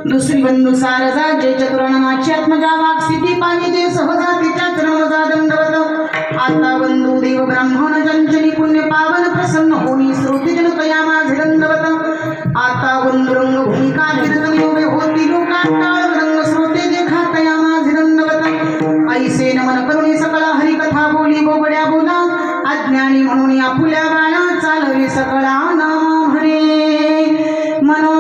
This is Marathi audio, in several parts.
दुसरी बंधू सारजा जय चतुरानाची आत्मजा वाक स्थिती पाणी जे सहजातीच्या चरणमजा दंडवत आता बंधू देव ब्राह्मण जंजनी पुण्य पावन प्रसन्न होनी श्रोती जन तया माझे दंडवत आता बंधू रंग भूमिका कीर्तन उभे होती लोकात काळ रंग श्रोते देखा तया माझे दंडवत ऐसे नमन करुणी सकळ हरी कथा बोली बोबड्या बोला अज्ञानी म्हणून आपुल्या बाळा चालवे सकळा नाम म्हणे मनो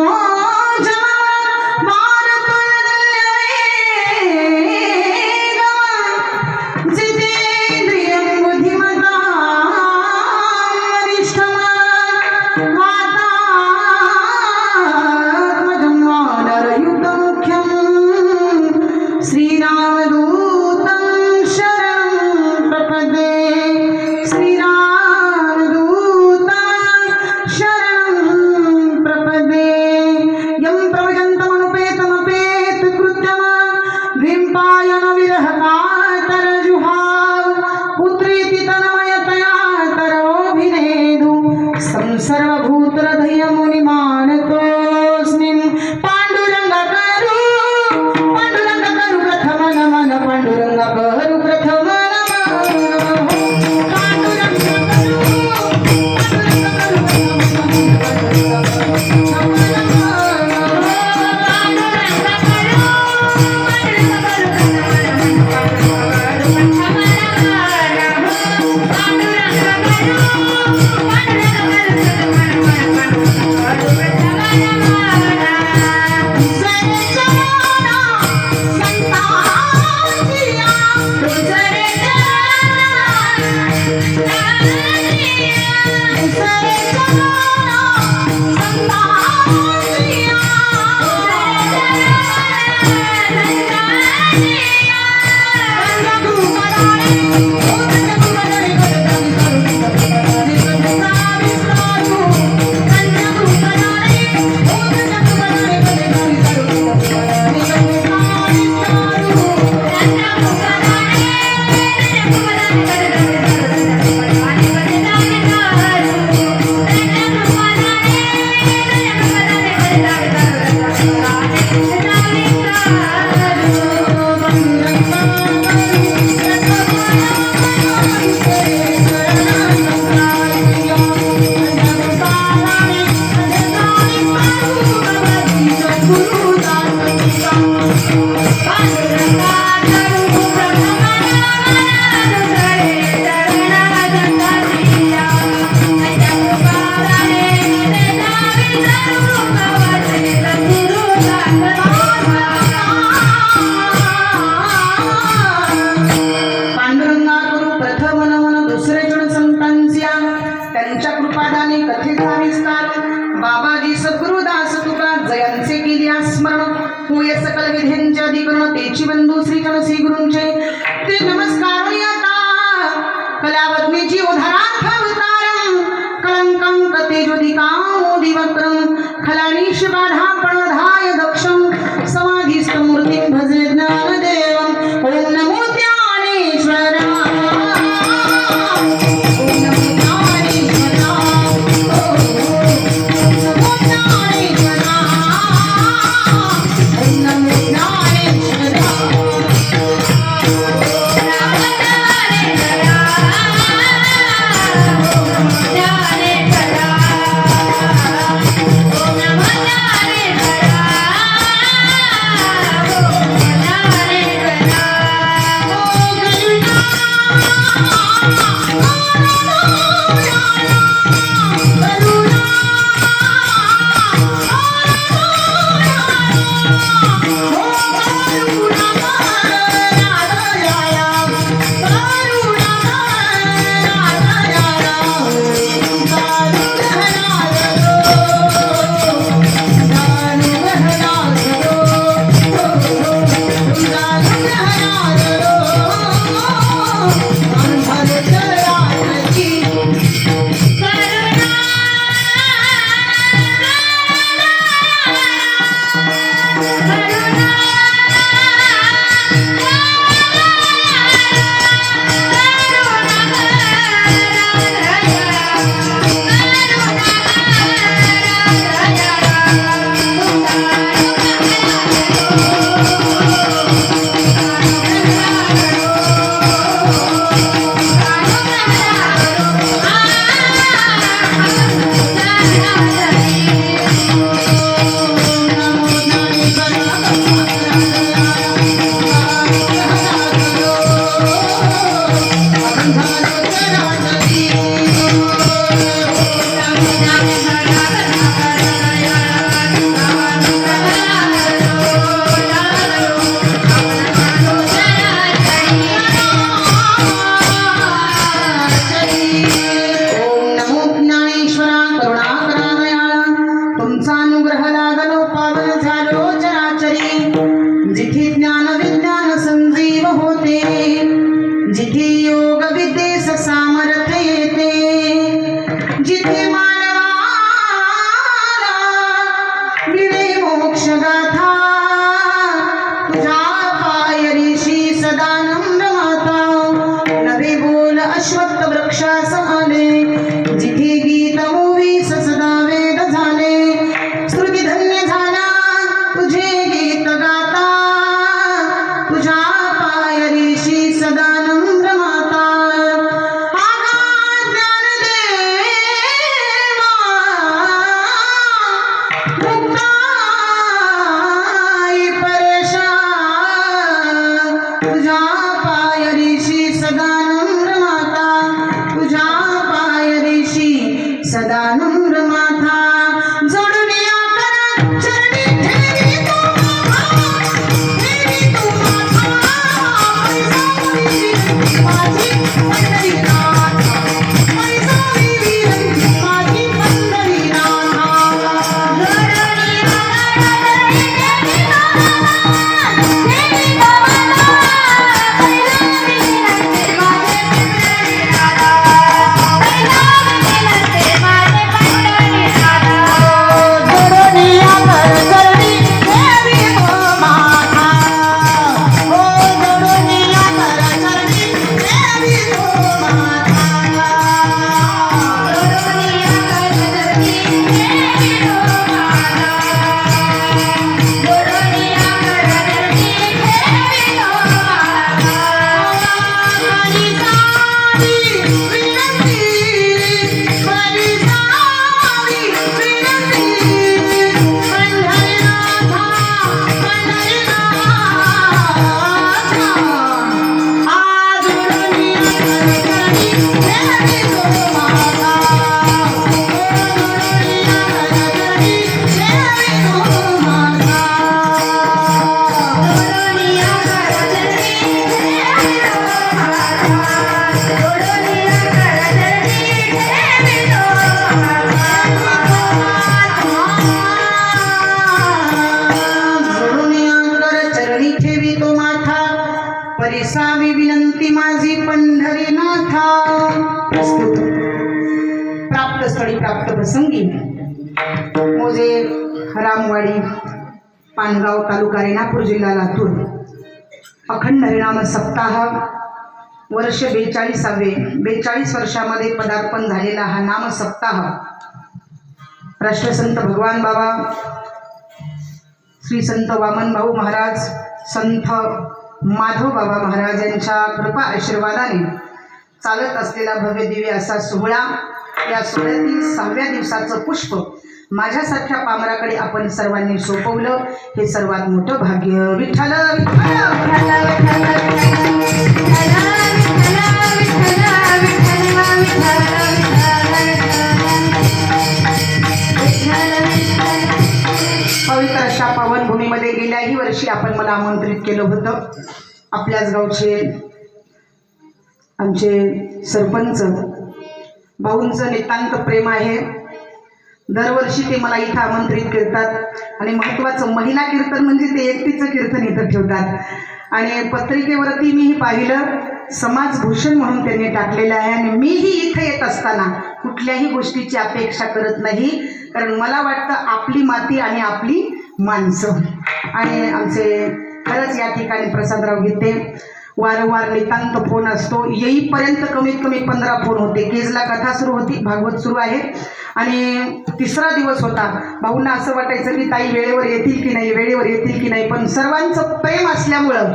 सर्वभूत हृदय मुनि मानतोस्मिन् पांडुरंग करू प्रथम नमन पांडुरंग करू प्रथम बाबाजी सद्गुरुदास तुका जयांचे केली स्मरण होय सकल विधेंचे अधिकरण तेची बंधू श्री श्री गुरूंचे ते नमस्कार आता कलावत्नीची उदारार्थ अवतारम कलंकं कतेजोदिकां दिवक्रम खलानीश बाधा प्रणधाय दक्षम समाधिस्थ मूर्तिं भजे ज्ञानदेवं ओम नमो ज्ञानेश्वराय Oh जिथे गीत ओवीस सदा वेद झाले श्रुती धन्य झाला तुझे गीत गाता तुझ्या पायरीशी सदा नम्र माता आगा ज्ञानदेवा मुक्ताई परेशान तुझ्या पायरीशी सदा नम्र माता तुझ्या पायरीशी सदा नम्र माता जोडून या करा चरणी ठेवी तू माता पैसावी माझी पंढरीनाथ पैसावी माझी पंढरीनाथ परिसावी विनंती माझी पंढरीनाथा. प्रस्तुत प्राप्त स्थळी प्राप्त प्रसंगी मोजे रामवाडी पानगाव तालुका रेणापूर जिल्हा लातूर अखंड हरिनाम सप्ताह वर्ष 42 वर्षामध्ये पदार्पण झालेला हा नाम सप्ताह राष्ट्रसंत भगवान बाबा श्री संत वामन भाऊ महाराज संत माधव बाबा महाराज यांच्या कृपा आशीर्वादाने चालत असलेला भव्य दिव्य असा सोहळा. या सोहळ्यातील 6व्या दिवसाचं पुष्प माझ्यासारख्या पामराकडे आपण सर्वांनी सोपवलं हे सर्वात मोठं भाग्य. विठ्ठल पवित्र अशा पावन भूमीमध्ये गेल्याही वर्षी आपण मला आमंत्रित केलं होतं. आपल्याच गावचे आमचे सरपंच भाऊंचं नितांत प्रेम आहे. दरवर्षी ते मला इथं आमंत्रित करतात आणि महत्त्वाचं महिला कीर्तन म्हणजे ते एकटीचं कीर्तन इथं ठेवतात. आणि पत्रिकेवरती मीही पाहिलं समाजभूषण म्हणून त्यांनी टाकलेलं आहे. आणि मीही इथे येत असताना कुठल्याही गोष्टीची अपेक्षा करत नाही, कारण मला वाटतं आपली माती आणि आपली माणसं. आणि आमचे खरंच या ठिकाणी प्रसादराव गीते वारंवार नितांत फोन असतो. येईपर्यंत कमीत कमी 15 फोन होते. केजला कथा सुरू होती, भागवत सुरू आहे आणि 3रा दिवस होता. भाऊंना असं वाटायचं की ताई वेळेवर येतील की नाही, वेळेवर येतील की नाही, पण सर्वांचं प्रेम असल्यामुळं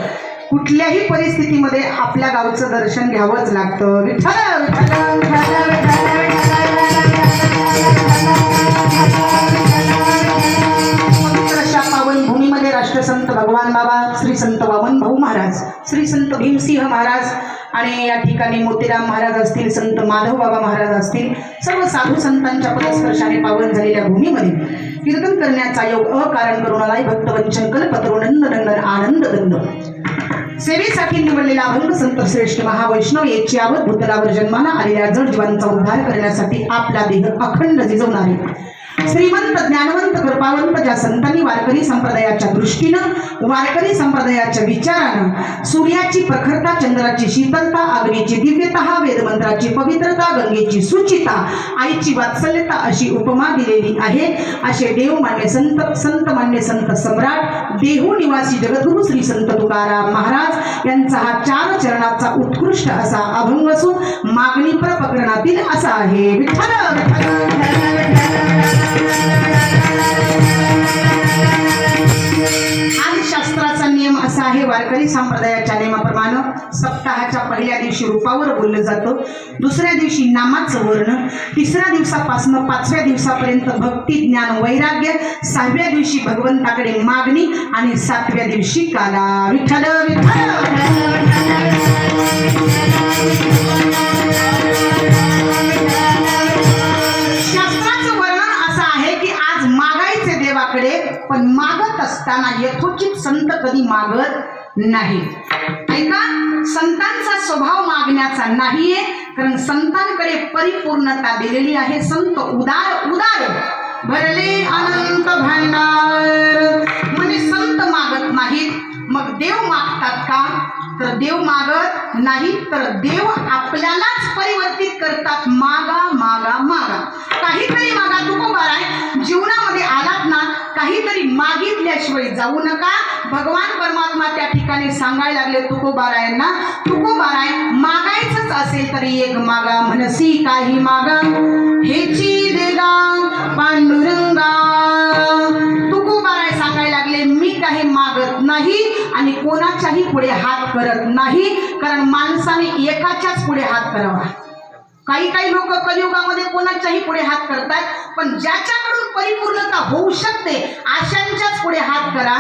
कुठल्याही परिस्थितीमध्ये आपल्या गावचं दर्शन घ्यावंच लागतं. विठ्ठल अशा पावन भूमीमध्ये राष्ट्रसंत भगवान बाबा श्री संत वामन भाऊ महाराज श्री संत भीमसिंह महाराज आणि या ठिकाणी मोतीराम महाराज असतील, संत माधव बाबा महाराज असतील, सर्व साधू संतांच्या पदस्पर्शाने पावन झालेल्या भूमीमध्ये कीर्तन करण्याचा योग अकारण करुणालाय भक्तवंचन कल्पतरो नंदनंदन आनंद दंड. सेवेसाठी निवडलेला अभंग संत श्रेष्ठ महावैष्णव याची आवड भूतलावर जन्माला आलेल्या जड जीवांचा उद्धार करण्यासाठी आपला देह अखंड झिजवणारे श्रीमंत ज्ञानवंत कृपावंत ज्या संतांनी वारकरी संप्रदायाच्या दृष्टीनं वारकरी संप्रदायाच्या विचारानं सूर्याची प्रखरता, चंद्राची शीतलता, अग्नीची दिव्यता, वेदमंत्राची पवित्रता, गंगेची सुचिता, आईची वात्सल्यता अशी उपमा दिलेली आहे. असे देवमान्य संत, संतमान्य संत सम्राट, देहू निवासी जगद्गुरु श्री संत तुकाराम महाराज यांचा हा 4 चरणाचा उत्कृष्ट असा अभंग असून मागणी प्रकरणातील असा आहे. विठ्ठल आणि शास्त्राचा नियम असा आहे, वारकरी संप्रदायाच्या नियमाप्रमाणे सप्ताहाच्या पहिल्या दिवशी रूपावर बोललं जातं, दुसऱ्या दिवशी नामाचं वर्ण, तिसऱ्या दिवसापासून 5व्या दिवसापर्यंत भक्ती, ज्ञान, वैराग्य, 6व्या दिवशी भगवंताकडे मागणी आणि 7व्या दिवशी काला. विठ्ठल शास्त्राचं वर्णन असं आहे की आज मागायचे देवाकडे, पण मागत असताना यथोचित संत कधी मागत नाही. ऐका, संतांचा स्वभाव मागण्याचा नाहीये, कारण संतांकडे परिपूर्णता दिलेली आहे. संत उदार उदार भरले अनंत भांडार. म्हणजे संत मागत नाहीत, मग देव मागतात का? तर देव मागत नाही, तर देव आपल्यालाच परिवर्तित करतात. मागा मागा मागा, काहीतरी मागा. तुकोबाराय जीवनामध्ये आलात ना, काहीतरी मागितल्याशिवाय जाऊ नका. भगवान परमात्मा त्या ठिकाणी सांगायला लागले तुकोबारायांना, तुकोबाराय मागायचंच असेल तरी एक मागा, म्हणसी काही मागा हेची देगा पांडुरंगा. तुकोबाराय सांगायला लागले, मी काही मागत नाही आणि कोणाच्याही पुढे हात करत नाही, कारण माणसाने एकाच्याच पुढे हात करावा. काही लोक कलियुगामध्ये कोणाच्याही पुढे हात करतात, पण ज्याच्याकडून परिपूर्णता होऊ शकते अशांच्याच पुढे हात करा.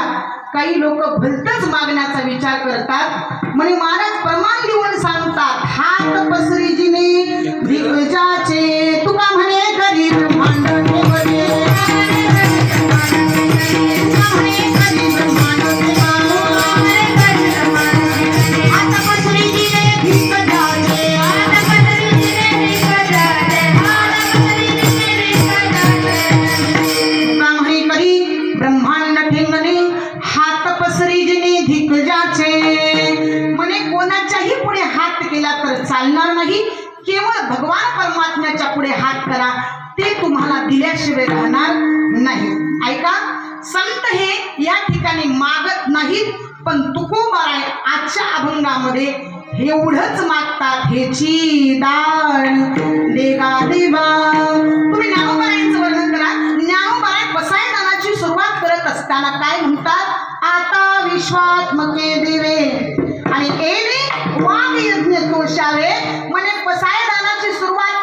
काही लोक भलतच मागण्याचा विचार करतात. म्हणे महाराज प्रमाण देऊन सांगतात, हात पसरीजिने दिग्गजाचे, तुका म्हणे गरीब मांडणे बने, चालणार नाही. केवळ भगवान परमात्म्याच्या पुढे हात करा, ते तुम्हाला दिल्याशिवाय राहणार नाही. ऐका, संत हे या ठिकाणी मागत नाहीत, पण तुकोबाराय आजच्या अभंगामध्ये एवढंच मागतात, हेची दान देगा देवा. तुम्ही ज्ञानोबारायांचं वर्णन करा. ज्ञानोबाराय बसाय दानाची सुरुवात करत असताना काय म्हणतात? आता विश्वात्मके देवे आणि एने वाघ यज्ञ कोशावे. म्हणजे पसायदानाची सुरुवात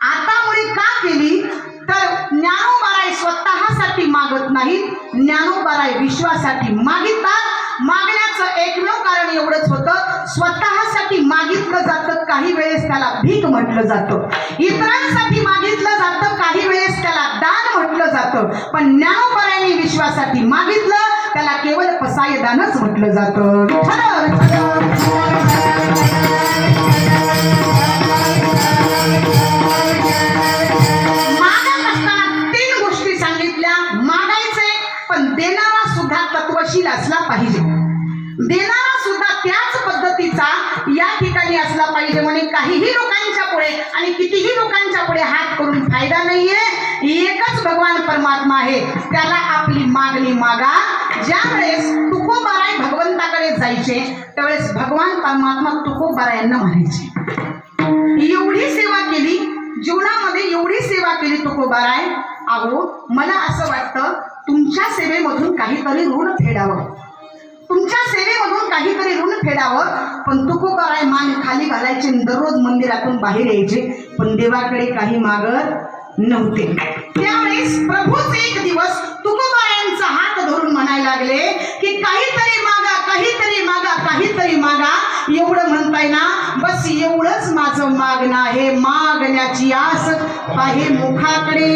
आतामुळे का केली? तर ज्ञानोबाराय स्वतःसाठी मागत नाहीत, ज्ञानोबाराय विश्वासाठी मागितात. मागण्याचं एकमेव कारण एवढंच होतं, स्वतःसाठी मागितलं जातं, काही वेळेस त्याला भीक म्हटलं जातं. इतरांसाठी मागितलं जातं, काही वेळेस त्याला दान म्हटलं जातं. पण ज्ञानोबारायांनी विश्वासाठी मागितलं, त्याला केवळ पसायदानच म्हटलं जातं. मागत असताना 3 गोष्टी सांगितल्या. मागायचे, पण देणारा सुद्धा तत्वशील असला पाहिजे. देणारा सुद्धा त्याच पद्धतीचा या ठिकाणी असला पाहिजे. म्हणे काहीही लोकांच्या पुढे आणि कितीही लोकांच्या पुढे हात करून फायदा नाहीये. एकच भगवान परमात्मा आहे, त्याला आपली मागणी मागा. ज्यावेळेस तुकोबाराय भगवंताकडे जायचे त्यावेळेस भगवान परमात्मा तुकोबारायांना म्हणायचे, एवढी सेवा केली जीवनामध्ये, एवढी सेवा केली तुकोबाराय, अहो मला असं वाटतं तुमच्या सेवेमधून काहीतरी ऋण फेडावं, तुमच्या सेवेमधून काहीतरी ऋण फेडावं. पण तुकोबाराय मान खाली घालायचे, दररोज मंदिरातून बाहेर यायचे, पण देवाकडे काही मागत नव्हते. त्यावेळेस प्रभूच एक दिवस तुकोबारायांचा हात धरून म्हणायला लागले की काहीतरी मागा, काहीतरी मागा, काहीतरी मागा. एवढं म्हणताय ना, बस एवढंच माझं मागणं आहे. मागण्याची आस पाहे मुखाकडे.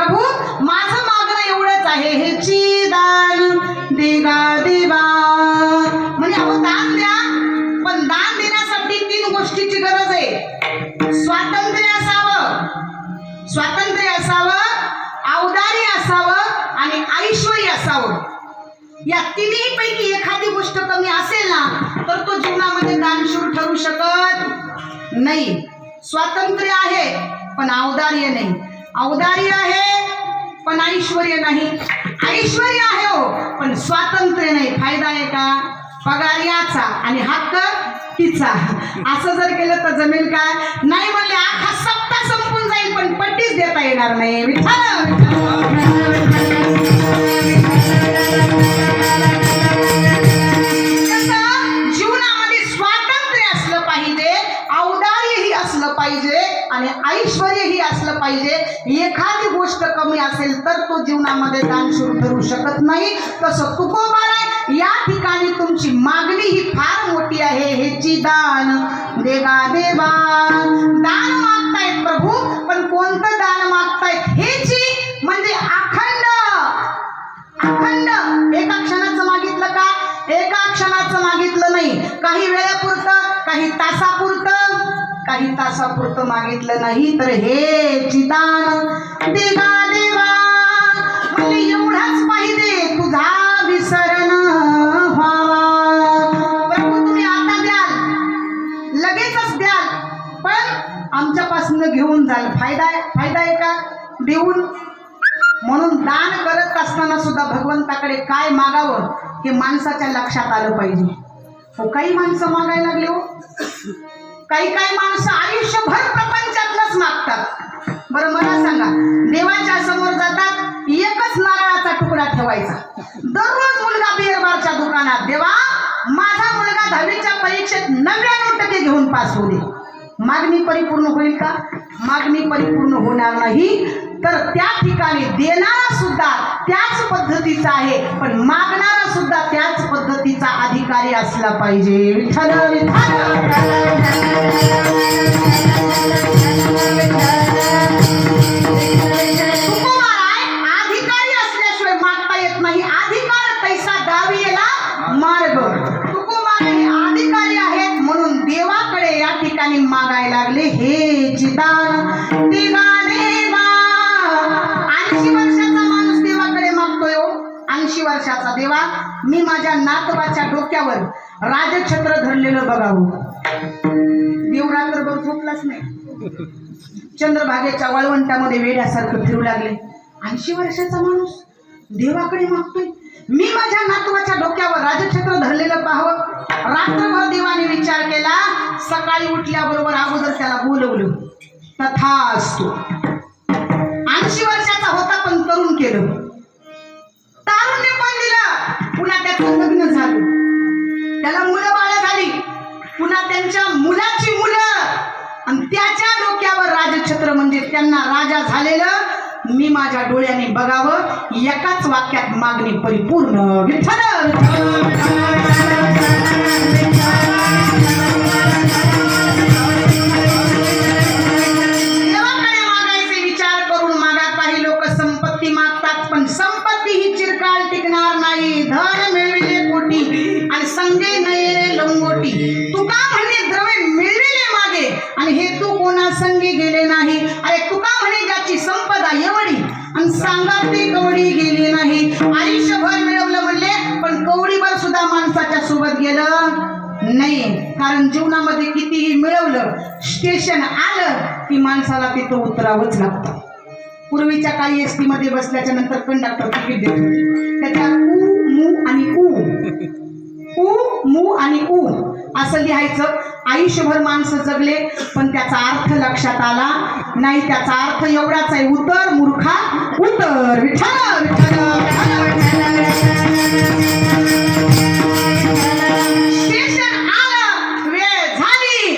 प्रभू माझं मागणं एवढंच आहे, हेची दान देगा देवा. म्हणजे अहो दान द्या, पण दान देण्यासाठी 3 गोष्टीची गरज आहे. स्वातंत्र्य असावं, औदार्य असावं आणि ऐश्वर्य असावं. या तिन्ही पैकी एखादी गोष्ट कमी असेल ना तर तो जीवनामध्ये दानशूर ठरू शकत नाही. स्वातंत्र्य आहे पण औदार्य नाही, औदार्य आहे पण ऐश्वर्य नाही, ऐश्वर्य आहे हो पण स्वातंत्र्य नाही. फायदा आहे का? पगार याचा आणि हक्क तिचा. असं जर केलं तर जमेल का? नाही म्हणले अख्खा सप्ताह संपून जाईल पण पट्टीच देता येणार नाही. जीवनामध्ये स्वातंत्र्य असलं पाहिजे, औदार्यही असलं पाहिजे आणि ऐश्वर्यही असलं पाहिजे. एखादी गोष्ट कमी असेल तर तो जीवनामध्ये दानशूर ठरू शकत नाही. तसं तुकोबाराय या ठिकाणी तुमची मागणी ही फार मोठी आहे, हेची दान देगा देवा. दान मागतायत प्रभू, पण कोणतं दान मागतायत? हेची म्हणजे अखंड. एका क्षणाचं मागितलं का? एका क्षणाचं मागितलं नाही. काही वेळेपुरतं, काही तासापुरतं मागितलं नाही तर हेची दान देगा देवा. म्हणजे एवढाच पाहिजे तुझा विसरण व्हावा. प्रभू तुम्ही आता द्याल, लगेचच द्याल, पण आमच्यापासून घेऊन जाल. फायदा आहे का देऊन? म्हणून दान करत असताना सुद्धा भगवंताकडे काय मागावं हे माणसाच्या लक्षात आलं पाहिजे. हो काही माणसं मागायला लागले हो, काही माणसं आयुष्यभर प्रपंचातलंच मागतात. बरं मला सांगा, देवाच्या समोर जातात, एकच नारळाचा तुकडा ठेवायचा. दररोज मुलगा बिअरबारच्या दुकानात, देवा माझा मुलगा 10वीच्या परीक्षेत 99% घेऊन पास होऊ दे. मागणी परिपूर्ण होईल का? मागणी परिपूर्ण होणार नाही. तर त्या ठिकाणी देणारा सुद्धा त्याच पद्धतीचा आहे, पण मागणारा सुद्धा त्याच पद्धतीचा अधिकारी असला पाहिजे. विठ्ठल अधिकारी असल्याशिवाय मागता येत नाही. अधिकार तैसा दावियेला मार्ग. तुकोबाराय अधिकारी आहेत म्हणून देवाकडे या ठिकाणी मागायला लागले, हे चिदान देगा देवा. 80 वर्षाचा माणूस देवाकडे मागतोय. 80 वर्षाचा देवा, मी माझ्या नातवाच्या डोक्यावर राजछत्र धरलेलं बघावं. देव रात्रभर झोपलाच नाही, चंद्रभागेच्या वाळवंटामध्ये वेड्यासारखं फिरू लागले. 80 वर्षाचा माणूस देवाकडे मागतोय, मी माझ्या नातवाच्या डोक्यावर राजछत्र धरलेलं पाहावं. रात्रभर देवाने विचार केला. सकाळी उठल्याबरोबर अगोदर त्याला बोलवलं, तथास्तु. 80 वर्षाचा होता पण तरुण केलं, तारुण्य पण दिलं. पुन्हा त्याचं लग्न झालं, त्याला मुलं बाळ झाली, पुन्हा त्यांच्या मुलाची मुलं, आणि त्याच्या डोक्यावर राजछत्र म्हणजे त्यांना राजा झालेलं. मी माझ्या डोळ्याने बघावं. एकाच वाक्यात मागणी परिपूर्ण. विठ्ठल देवाकडे मागायचे विचार करून मागा. काही लोक संपत्ती मागतात, पण संपत्ती ही चिरकाल टिकणार नाही. धन मिळविले कोटी आणि संगे नये लंगोटी. तुका म्हणे द्रव्य मिळविले मागे आणि हे तू कोणा संगी गेले नाही. अरे तुका म्हणे ज्याची संपदा एवढी आणि सांगाती कवडी गेली नाही. आयुष्यभर मिळवलं म्हणले पण कवडीभर सुद्धा माणसाच्या सोबत गेलं नाही. कारण जीवनामध्ये कितीही मिळवलं, स्टेशन आलं की माणसाला तिथं उतरावंच लागतं. पूर्वीच्या काळी एसटी मध्ये बसल्याच्या नंतर कंडक्टर तिकीट देत होते. त्याच्यात उ मू आणि उ असं लिहायचं. आयुष्यभर माणसं जगले पण त्याचा अर्थ लक्षात आला नाही. त्याचा अर्थ एवढाच आहे, उतर मूर्खा उतर. विठ्ठल स्टेशन आलं, वेळ झाली,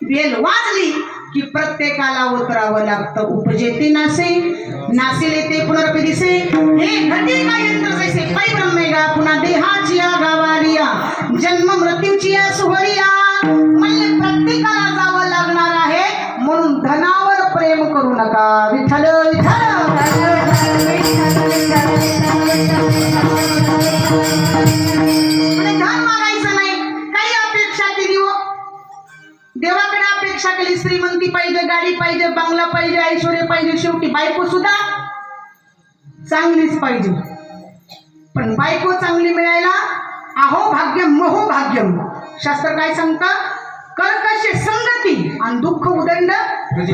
बेल वाजली की प्रत्येकाला उतरावं लागतं. उपजेते नासे नासेले ते पुनरपी दिसे, हे घटे का यंत्र जैसे परिब्रह्मेगा. पुन्हा देहाची गावारिया, जन्म मृत्यूची सुहरिया. म्हणजे प्रत्येकाला जावं लागणार आहे, म्हणून धनावर प्रेम करू नका. विठ्ठल विठ्ठल. गाडी पाहिजे, बंगला पाहिजे, ऐश्वर्य पाहिजे, शेवटी बायको सुद्धा चांगलीच पाहिजे. पण बायको चांगली मिळायला अहो भाग्यम महो भाग्यम. शास्त्र काय सांगतं? कर्कश संगती आणि दुःख उदंड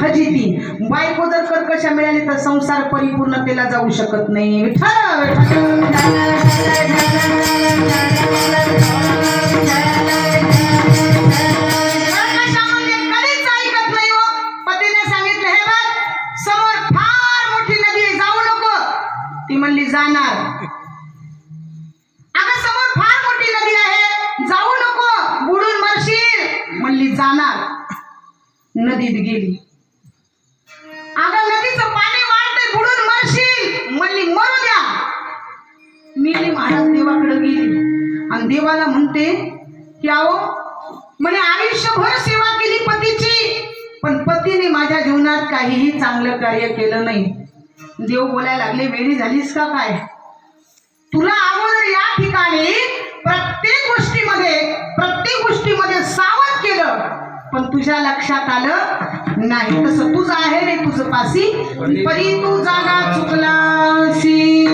फजिती. बायको जर कर्कश मिळाली तर संसार परिपूर्णतेला जाऊ शकत नाही. कर्कशामध्ये कधीच ऐकत नाही हो. पतीने सांगितलं हे बघ समोर फार मोठी नदी आहे, जाऊ नको. ती म्हणली जाणार. अगं समोर फार मोठी नदी आहे, जाऊ नको, बुडून मरशील. म्हणली जाणार. नदीत गेली. अगं नदीचं पाणी वाढतंय, बुडून मरशील. म्हणली मरू द्या. मेली. महाराज देवाकडे गेली आणि देवाला म्हणते की अहो म्हणे आयुष्यभर सेवा केली पतीची, पण पतीने माझ्या जीवनात काहीही चांगलं कार्य केलं नाही. देव बोलायला लागले वेळी झालीस का काय? तुला अगोदर या ठिकाणी प्रत्येक गोष्टीमध्ये सावध केलं, पण तुझ्या लक्षात आलं नाही. तसं तुझं आहे रे तुझं पासी, परी तू जागा चुकलासी.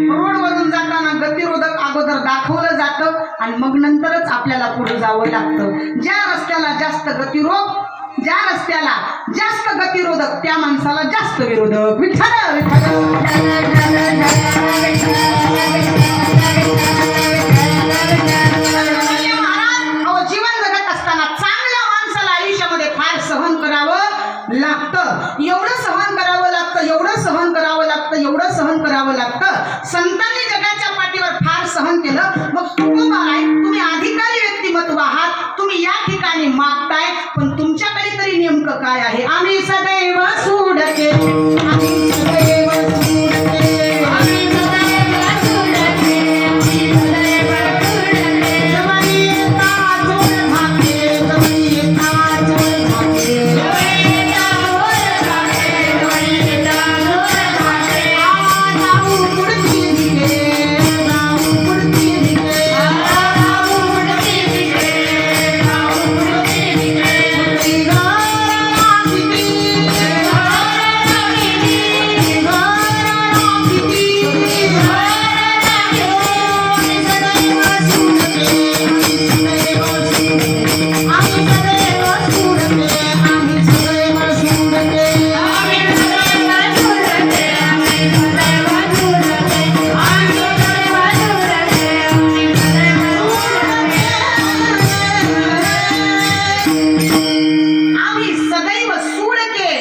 रोडवरून जाताना गतिरोधक अगोदर दाखवलं जातं आणि मग नंतरच आपल्याला पुढे जावं लागतं. ज्या रस्त्याला जास्त गतिरोधक त्या माणसाला जास्त विरोधक. विठ्ठल जीवन जगत असताना चांगल्या माणसाला आयुष्यामध्ये फार सहन करावं लागतं. एवढं सहन करावं लागतं. संतांनी जगाच्या पाठीवर फार सहन केलं. मग तुम्ही अधिकारी व्यक्तिमत्व आहात, तुम्ही या ठिकाणी मागताय, पण तुमच्याकडे तरी नेमकं काय आहे? आम्ही सदैव सोडते, आम्ही सदैव सोडते, आम्ही सदैव सोडते, जवानी येता जोड भाके, जवानी येता जोड भाके, जवानी येता जोड भाके, जाऊ पुढची दिगे, जाऊ पुढची दिगे, जाऊ पुढची दिगे, जाऊ पुढची दिगे, पुढची गारा किती, गारा किती, गारा किती, गारा किती, सदैव सोडते, आम्ही सदैव सोडते, आम्ही सदैव सोडते, आम्ही सदैव सोडते, आम्ही सदैव सोडते, आम्ही सदैव सोडते, आम्ही सदैव सोडते,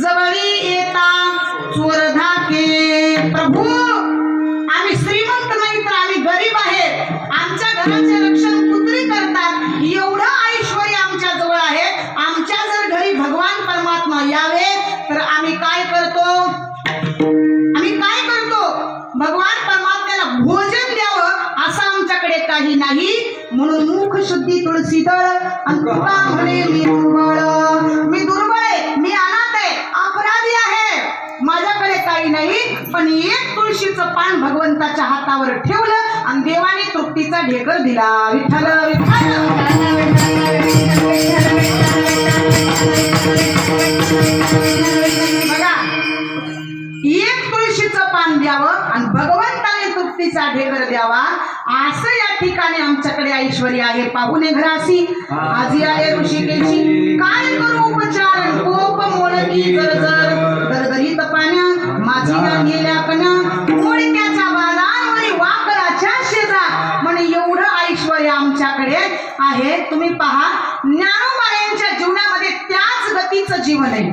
जवळी येता चोर धाके. प्रभू आम्ही श्रीमंत नाही तर आम्ही गरीब आहे, आमच्या घराचे रक्षण कुत्री करतात. एवढं ऐश्वर्य आमच्या जवळ आहे. आमच्या जर घरी भगवान परमात्मा यावे तर आम्ही काय करतो? भगवान परमात्म्याला भोजन द्यावं असं आमच्याकडे काही नाही. म्हणून मुख शुद्धी तुळशी दळ आणि तुका म्हणे मी दुर्बळ आहे, मी अनाथ आहे, अपराधी आहे, माझ्याकडे काही नाही. पण एक तुळशीचं पान भगवंताच्या हातावर ठेवलं आणि देवाने तृप्तीचा ढेकर दिला. विठ्ठल विठ्ठल. बघा एक तुळशीचं पान द्यावं आणि भगवंताने तृप्तीचा ढेकर द्यावा असं या ठिकाणी आमच्याकडे ऐश्वर्य आहे. पाहुणे घरासी आजी आले ऋषिकेशी, काय करू उपचार कोप मोळकी जर दरदरीत पाण्यात माझी गेल्या कन्या, मोडक्याच्या बाजारावरी वाकळाच्या शेजार. म्हणे एवढं ऐश्वर्य आमच्याकडे आहे. तुम्ही पहा ज्ञानोबायांच्या जीवनामध्ये त्याच गतीचं जीवन आहे.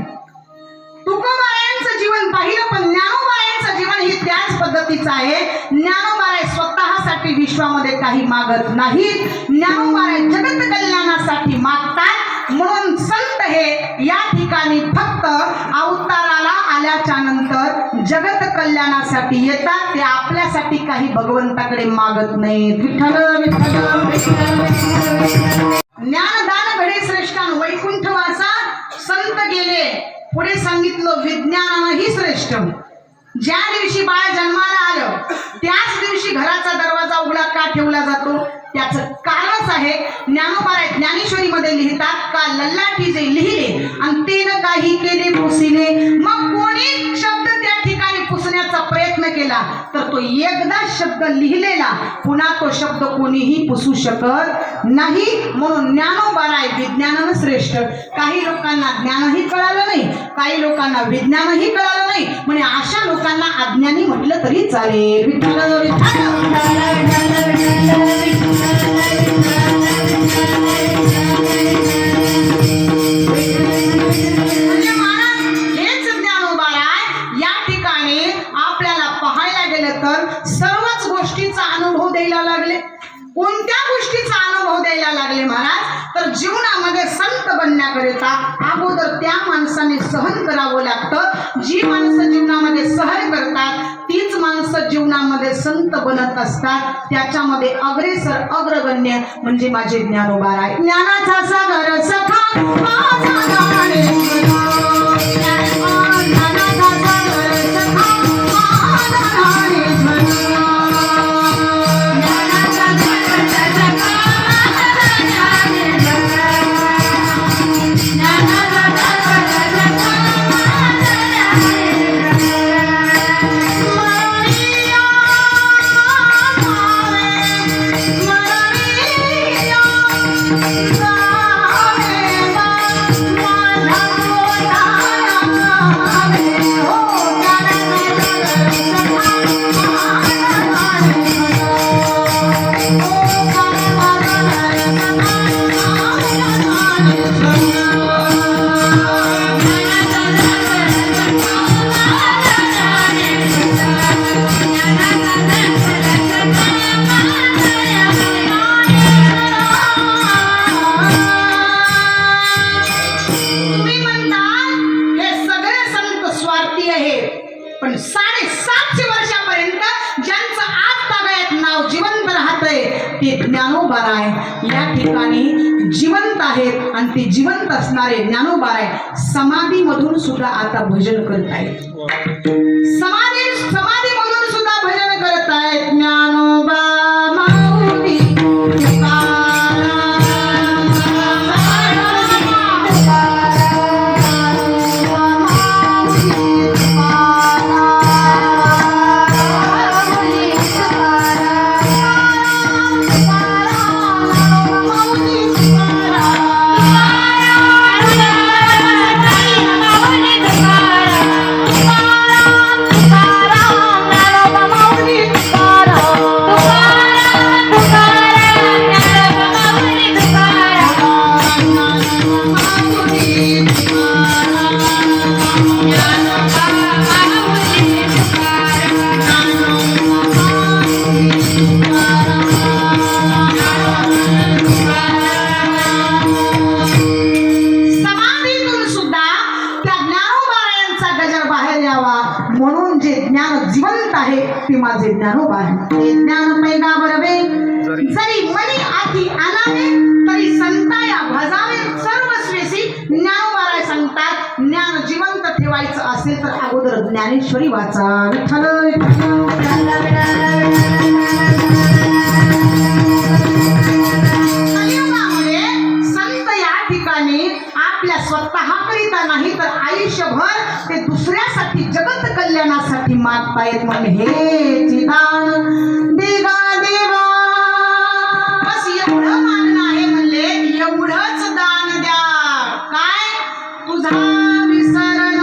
तुकोबारायांचं जीवन पाहिलं पण ज्ञानोबारायांचं जीवन ही त्याच पद्धतीचं आहे. ज्ञानोबाराय स्वतःसाठी विश्वामध्ये काही मागत नाही, ज्ञानोबाराय जगत कल्याणासाठी मागतात. म्हणून संत हे या ठिकाणी फक्त अवताराला आल्याच्या नंतर जगत कल्याणासाठी येतात. ते आपल्यासाठी काही भगवंताकडे मागत नाहीत. विठ्ठल विठ्ठल. ज्ञानदान घडे श्रेष्ठान वैकुंठवासा संत गेले. पुढे सांगितलं विज्ञानानंही श्रेष्ठ. ज्या दिवशी बाळ जन्माला आलं त्याच दिवशी घराचा दरवाजा उघडा का ठेवला जातो? त्याचं कारणच आहे. ज्ञानोबा ज्ञानेश्वरीमध्ये लिहितात का लल्लाटी जे लिहिले आणि तिनं काही केले पुसिले. मग कोणी शब्द त्या ठिकाणी पुसण्याचा प्रयत्न केला तर तो एकदा शब्द लिहिलेला पुन्हा तो शब्द कोणीही पुसू शकत नाही. म्हणून ज्ञानोबाराय विज्ञानानं श्रेष्ठ. काही लोकांना ज्ञानही कळालं नाही, काही लोकांना विज्ञानही कळालं नाही, म्हणजे अशा लोकांना अज्ञानी म्हटलं तरी चालेल. म्हणजे महाराज हेच ज्ञानोबाराय या ठिकाणी आपल्याला पाहायला गेलं तर सर्वच गोष्टीचा अनुभव द्यायला लागले. कोणत्या गोष्टीचा अनुभव द्यायला लागले महाराज तर जीवनामध्ये संत बनण्याकरिता अगोदर त्या माणसाने सहन करावं लागतं. जी माणसं जीवनामध्ये सहन करतात तीच माणसं जीवनामध्ये संत बनत असतात. त्याच्यामध्ये अग्रेसर अग्रगण्य म्हणजे माझे ज्ञानोबाराय. ज्ञानाचा सागर सखा माझा ज्ञानेश्वर. ज्ञानाचा सागर सखा माझा ज्ञानेश्वर. पण 750 वर्षापर्यंत ज्यांचं आज ताब्यात नाव जिवंत राहतंय ते ज्ञानोबाराय या ठिकाणी जिवंत आहेत. आणि ते जिवंत असणारे ज्ञानोबाराय समाधीमधून सुद्धा आता भजन करत आहेत. समाधीमधून सुद्धा भजन करत आहेत. ज्ञानोबा माऊली म्हणून जे ज्ञान जिवंत आहे ते माझे ज्ञानोबा आहे. ते ज्ञान पैगावरवे जरी मनी आती आलावे तरी संताया भजावे सर्वस्वेसी. ज्ञानोबाराय सांगतात ज्ञान जिवंत ठेवायचं असेल तर अगोदर ज्ञानेश्वरी वाचा. विठ्ठल कलियुगामध्ये संत या ठिकाणी आपल्या स्वतःकरिता नाही तर आयुष्यभर ते दुसऱ्यासाठी जगत कल्याणासाठी मागतायत. म्हणून हे चिदान देगा देवा बस एवढं मागणं आहे. म्हणले एवढंच दान द्या. काय तुझा विसरण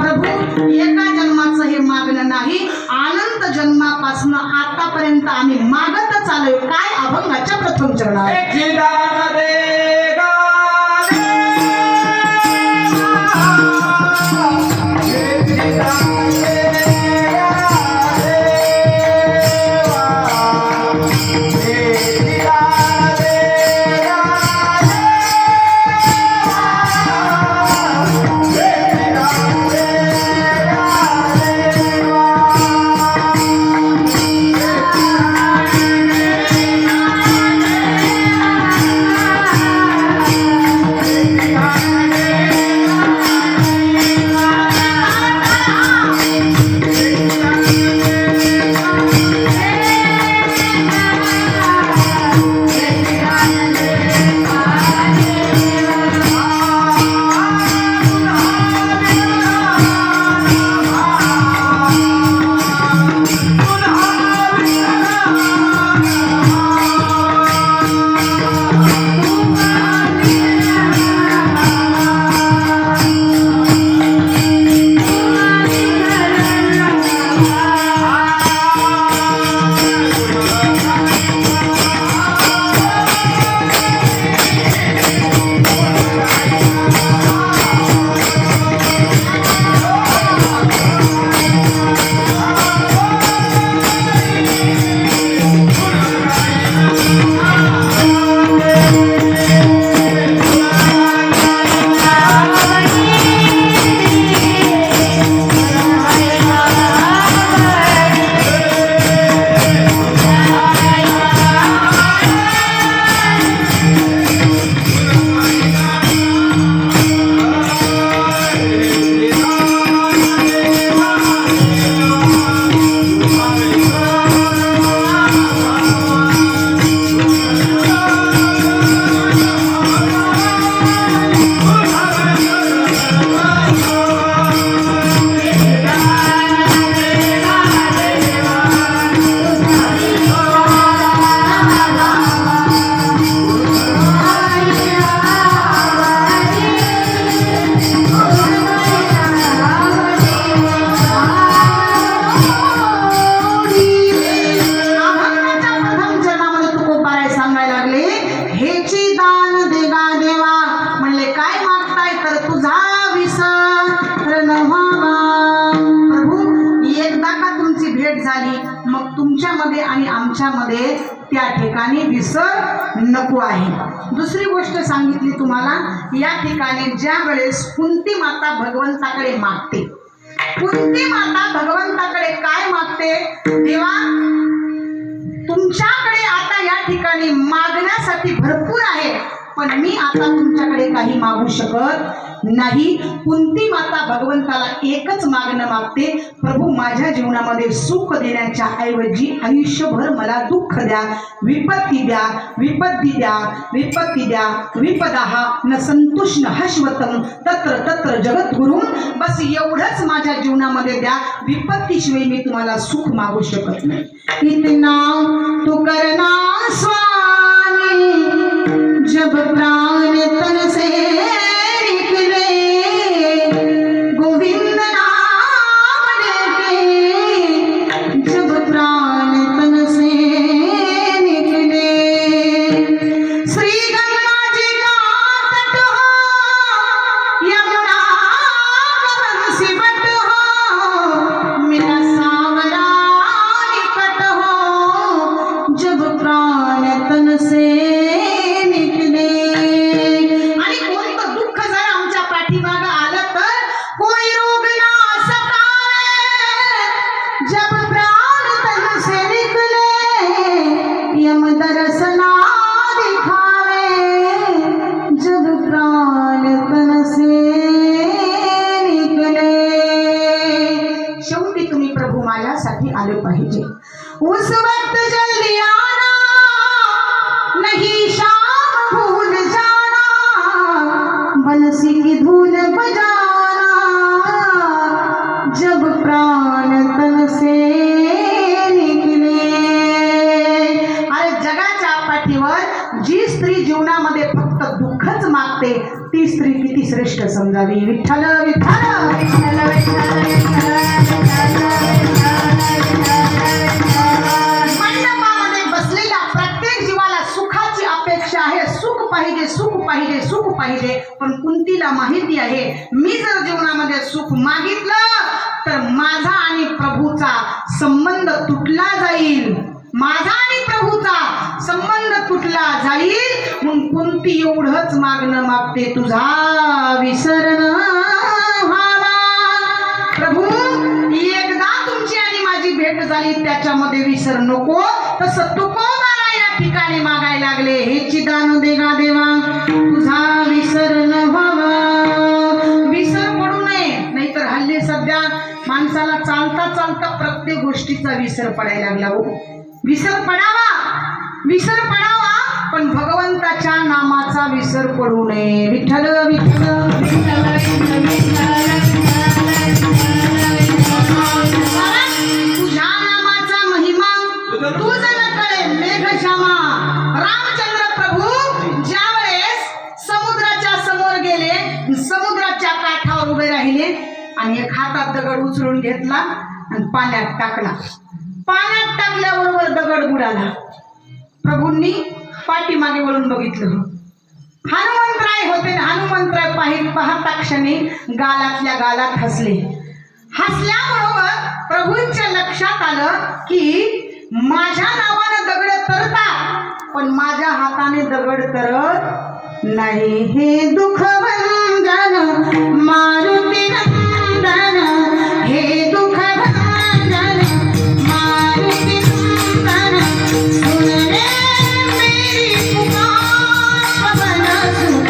प्रभू एका जन्माचं हे मागणं नाही. अनंत जन्मापासून आतापर्यंत आम्ही मागतच आलोय. काय अभंगाच्या प्रथम चरणात तुमच्यामध्ये आणि आमच्यामध्ये त्या ठिकाणी विसर नको आहे. दुसरी गोष्ट सांगितली तुम्हाला, या ठिकाणी ज्या वेळेस कुंती माता भगवंताकडे मागते, कुंती माता भगवंताकडे काय मागते? देवा, तुमच्याकडे आता या ठिकाणी मागण्यासाठी भरपूर आहे, पण मी आता तुमच्याकडे काही मागू शकत नाही. कुंती माता भगवंताला एकच मागणं मागते, प्रभू माझ्या जीवनामध्ये सुख देण्याच्या ऐवजी आयुष्यभर मला दुःख द्या, विपत्ती द्या, विपत्ती द्या, विपत्ती द्या. विपदाः न संतुष्ण हश्वतम तत्र तत्र जगद्गुरुं. बस एवढंच माझ्या जीवनामध्ये द्या, विपत्तीशिवाय मी तुम्हाला सुख मागू शकत नाही. इतना तू करना स्वामी जब प्राण तन से निकले, गोविंद नाम लेके जब प्राण तन से निकले. श्री गंगा जी का तट हो, यमुना का सिमट हो, मेरा सांवरा निकट हो, जब प्राण तन से आलं पाहिजे. उस वक्त जल्दी आना, नहीं शाम भूल जाना, बंसी की धूल बजाना, जब प्राण तन से निकले. अरे जगाच्या पाठीवर जी स्त्री जीवनामध्ये फक्त दुःखच मागते, ती स्त्री किती श्रेष्ठ समजावी. विठ्ठल विठ्ठल विठ्ठल विठ्ठल मंडपामध्ये बसलेल्या प्रत्येक जीवाला सुखाची अपेक्षा आहे. सुख पाहिजे, सुख पाहिजे, सुख पाहिजे. पण कुंतीला माहिती आहे, मी जर जीवनामध्ये सुख मागितलं तर माझा आणि प्रभूचा संबंध तुटला जाईल, माझा आणि प्रभूचा संबंध तुटला जाईल. म्हणून कुंती एवढंच मागणं मागते, तुझा विसर न व्हावा. प्रभू, एकदा तुमची आणि माझी भेट झाली, त्याच्यामध्ये विसर नको. तसं तुकोबाला या ठिकाणी मागायला लागले, हे चिदान देगा देवा, तुझा विसर न व्हावा. विसर पडू नये, नाहीतर हल्ली सध्या माणसाला चालता चालता प्रत्येक गोष्टीचा विसर पडायला लागला. हो, विसर पडावा, विसर पडावा, पण भगवंताच्या नामाचा विसर पडू नये. विठ्ठल विठ्ठल विठ्ठल तुझ्या नामाचा महिमा तुझ न कळे मेघश्यामा. रामचंद्र प्रभू ज्यावेळेस समुद्राच्या समोर गेले, समुद्राच्या काठावर उभे राहिले आणि एक हातात दगड उचलून घेतला आणि पाण्यात टाकला. पाण्यात टाकल्याबरोबर दगड बुडाला. प्रभूंनी पाठीमागे वळून बघितलं. हनुमंतराय होते. हनुमंतराय पाहता क्षणी गालातल्या गालात हसले. हसल्याबरोबर प्रभूंच्या लक्षात आलं की माझ्या नावानं दगड तरतात, पण माझ्या हाताने दगड तरत नाही. हे दुःखभंजन मारुती नंदन, हे दुःखभंजन मारुती नंदन, सुन रे मेरी पुकार, पवन सुख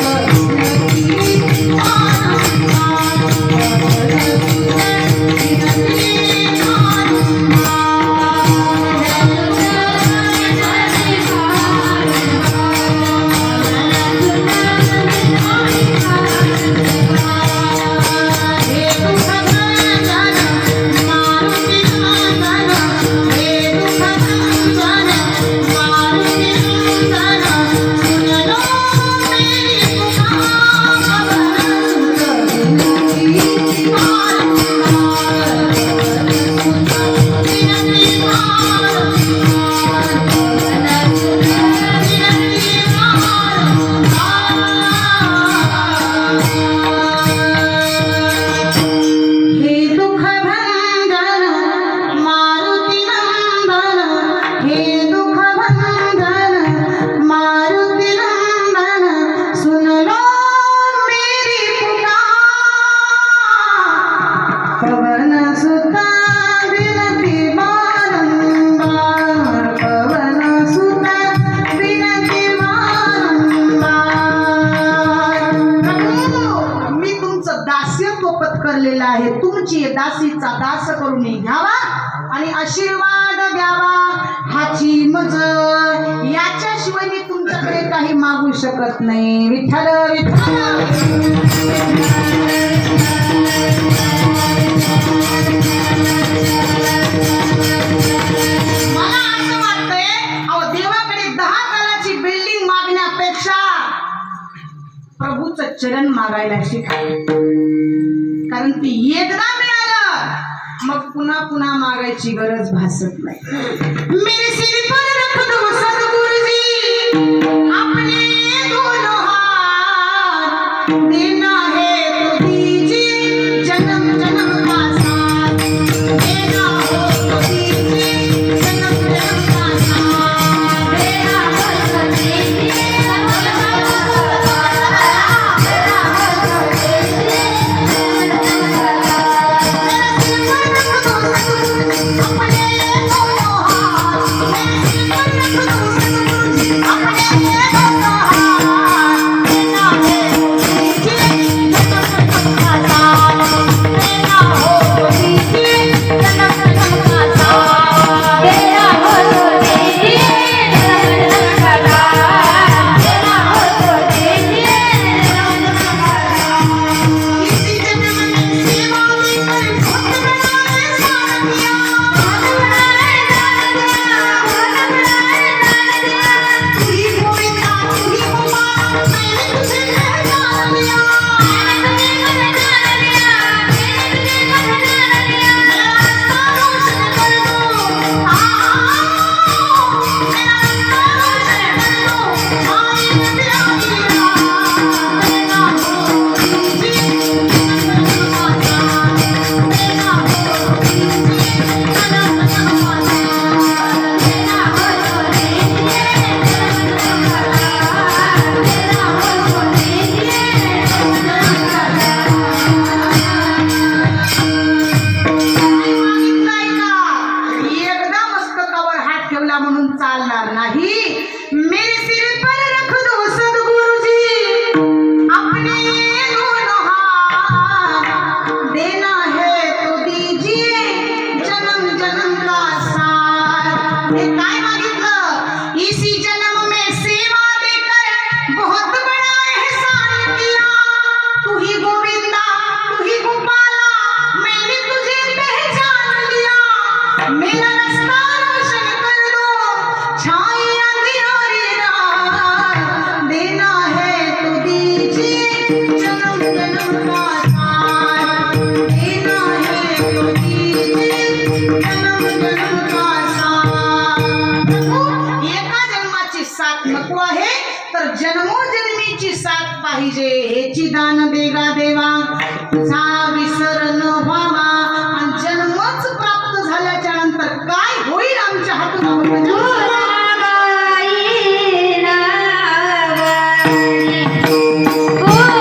तुमची दासीचा दास करून घ्यावा आणि आशीर्वाद द्यावा हाची मज याच्याशिवाय मी तुमच्याकडे काही मागू शकत नाही. विठ्ठल विठ्ठल. मला असं वाटतंय अहो देवाकडे 10 तलाची बिल्डिंग मागण्यापेक्षा प्रभूचं चरण मागायला शिका. कारण ती एकदा मिळालं मग पुन्हा पुन्हा मागायची गरज भासत नाही. मेरे सिर पर रख दो सद्गुरुजी अपने दोनों हाथ देना है तो दीजिए जन्म जन्म का साथ देना हो तो दीजिए जन्म जन्म का साथ देना हो तो दीजिए पाहिजे हेची दान देगा देवा तुझा विसर न व्हावा आणि जन्मच प्राप्त झाल्याच्या नंतर काय होईल आमच्या हातून Oh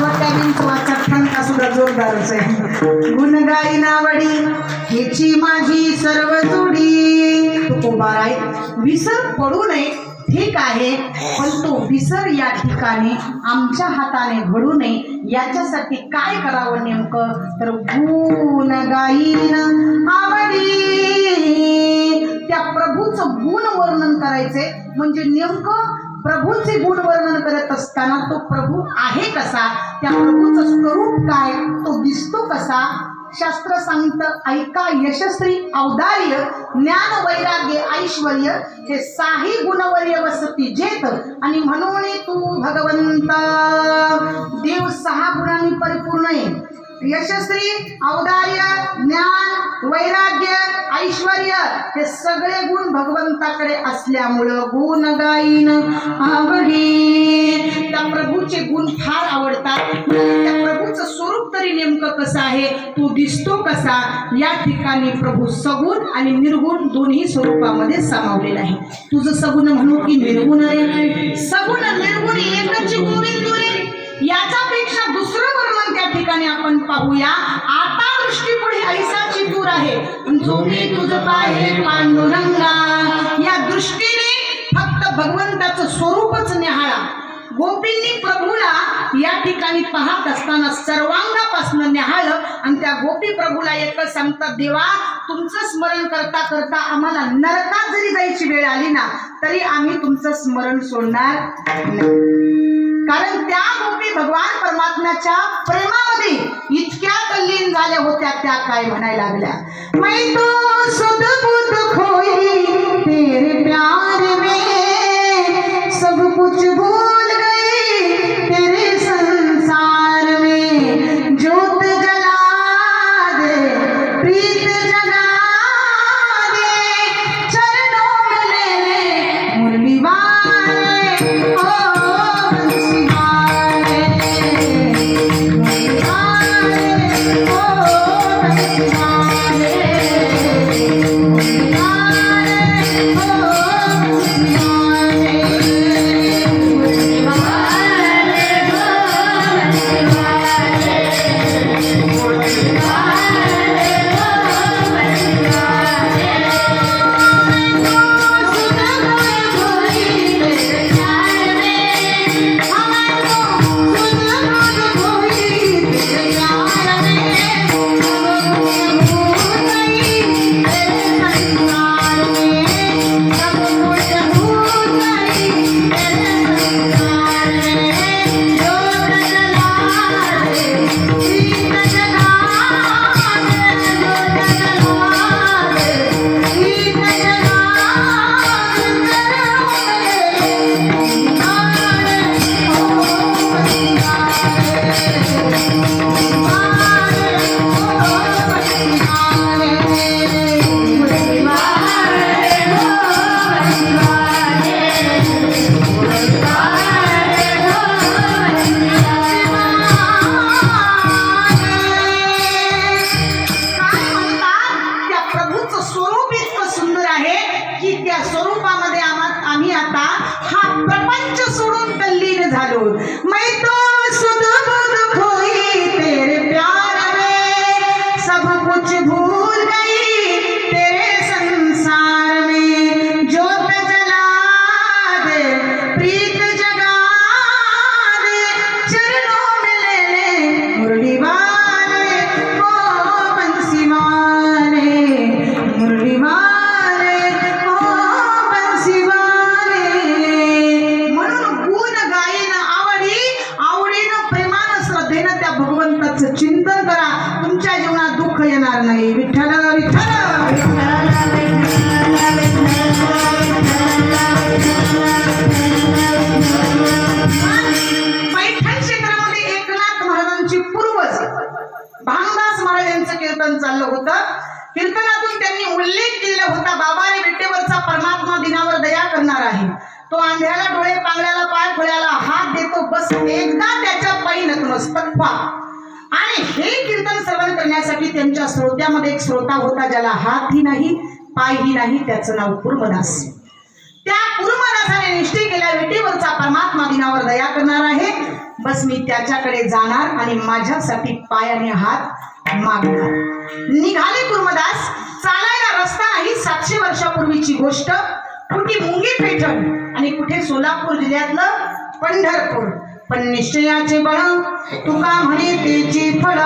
छोट्या बिंचवाचा ठणका सुद्धा जोरदारच आहे. गुण गाई नावडी हेची माझी सर्व जोडी. तो उभा आहे. विसर पडू नये ठीक आहे, पण तो विसर या ठिकाणी आमच्या हाताने घडू नये याच्यासाठी काय करावं नेमकं तर गुण गाईन आवडी. त्या प्रभूचं गुण वर्णन करायचे. म्हणजे नेमकं प्रभूचे गुण वर्णन करत असताना तो प्रभू आहे कसा, त्या प्रभूचं स्वरूप काय, तो दिसतो कसा. शास्त्र सांगतं ऐका यशस्वी औदार्य ज्ञान वैराग्य ऐश्वर्य हे साही गुणवर्य वसती जेत. आणि म्हणून तू भगवंत देव 6 गुणांनी परिपूर्ण आहे. यशस्वी औदार्य ज्ञान वैराग्य ऐश्वर्य हे सगळे गुण भगवंताकडे असल्यामुळं गुण गाईन आवडी. त्या प्रभूचे गुण फार आवडतात. त्या प्रभूचं स्वरूप तरी नेमकं कसं आहे, तू दिसतो कसा, या ठिकाणी प्रभू सगुण आणि निर्गुण दोन्ही स्वरूपामध्ये सामावलेला आहे. तुझं सगुण म्हणू की निर्गुण रे, सगुण निर्गुण एकच गोविंद रे. याच्यापेक्षा दुसरं वर्णन त्या ठिकाणी आपण पाहूया. आता दृष्टी पुढे ऐसाची दूर आहे जो मी तुझं पाहे पांडुरंगा. या दृष्टीने फक्त भगवंताचं स्वरूपच निहाळा. गोपींनी प्रभूला या ठिकाणी पाहत असताना सर्वांगापासून निहाळलं आणि त्या गोपी प्रभूला एकच सांगतात, देवा तुमचं स्मरण करता करता आम्हाला नरकात जरी जायची वेळ आली ना तरी आम्ही तुमचं स्मरण सोडणार नाही. कारण त्या गोपी भगवान परमात्म्याच्या प्रेमामध्ये इतक्या तल्लीन झाल्या होत्या. त्या काय म्हणायला लागल्या, मैं तो सुध बुध खोई तेरे प्यार में, सब कुछ भूल गई तेरे संसार में. ज्योत जला दे प्रीत जगा दे, चरणों में ले ले मुरली वाले ओ चिंतन करा, तुमच्या जीवनात दुःख येणार नाही. विठ्ठल विठ्ठल पैठण क्षेत्रामध्ये एकनाथ महाराजांची पूर्वज भांगदास महाराज यांचं कीर्तन चाललं होतं. कीर्तनातून त्यांनी उल्लेख केला होता, बाबाने विटेवरचा परमात्मा दिनावर दया करणार आहे. तो आंधळ्याला डोळे, पांगळ्याला पाय, खोळ्याला हात देतो, बस एकदा त्याच्या पायी नतमस्तक व्हा. आणि हे कीर्तन श्रवण करण्यासाठी त्यांच्या श्रोत्यामध्ये एक श्रोता होता ज्याला हातही नाही पायही नाही, त्याचं नाव कुर्मदास. त्या कुर्मदासाने निश्चय केल्या विटेवरचा परमात्मा दिनावर दया करणार आहे. बस मी त्याच्याकडे जाणार आणि माझ्यासाठी पायाने हात मागणार. निघाले कुर्मदास. चालायला रस्ता नाही. 700 वर्षापूर्वीची गोष्ट. कुठे मुंगी पैठण आणि कुठे सोलापूर जिल्ह्यातलं पंढरपूर. पण निश्चयाचे बळ तुका म्हणे तेची फळ.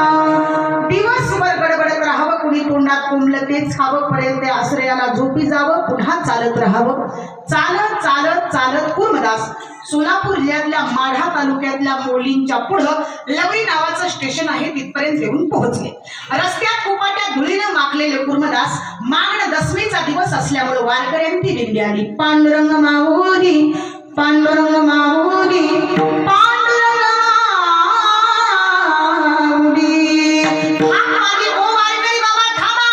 दिवसभर गडबडत राहावं. कुणी तोंडात कोंबलं तेच खावं. पडेल त्या आश्रयाला झोपी जावं. पुन्हा चालत राहावं. चालत चालत चालत कुर्मदास सोलापूर जिल्ह्यातल्या माढा तालुक्यातल्या मोलींच्या पुढं लवरी नावाचं स्टेशन आहे तिथपर्यंत येऊन पोहोचले. रस्त्यात कुपाट्या धुळीनं माखलेले कुर्मदास. मागण दसमीचा दिवस असल्यामुळे वारकऱ्यांची दिंडी आली. पांडुरंग माऊली पांडुरंग माऊली पांडुरंग माऊली. हाक मारली. ओ वारकरी बाबा थांबा.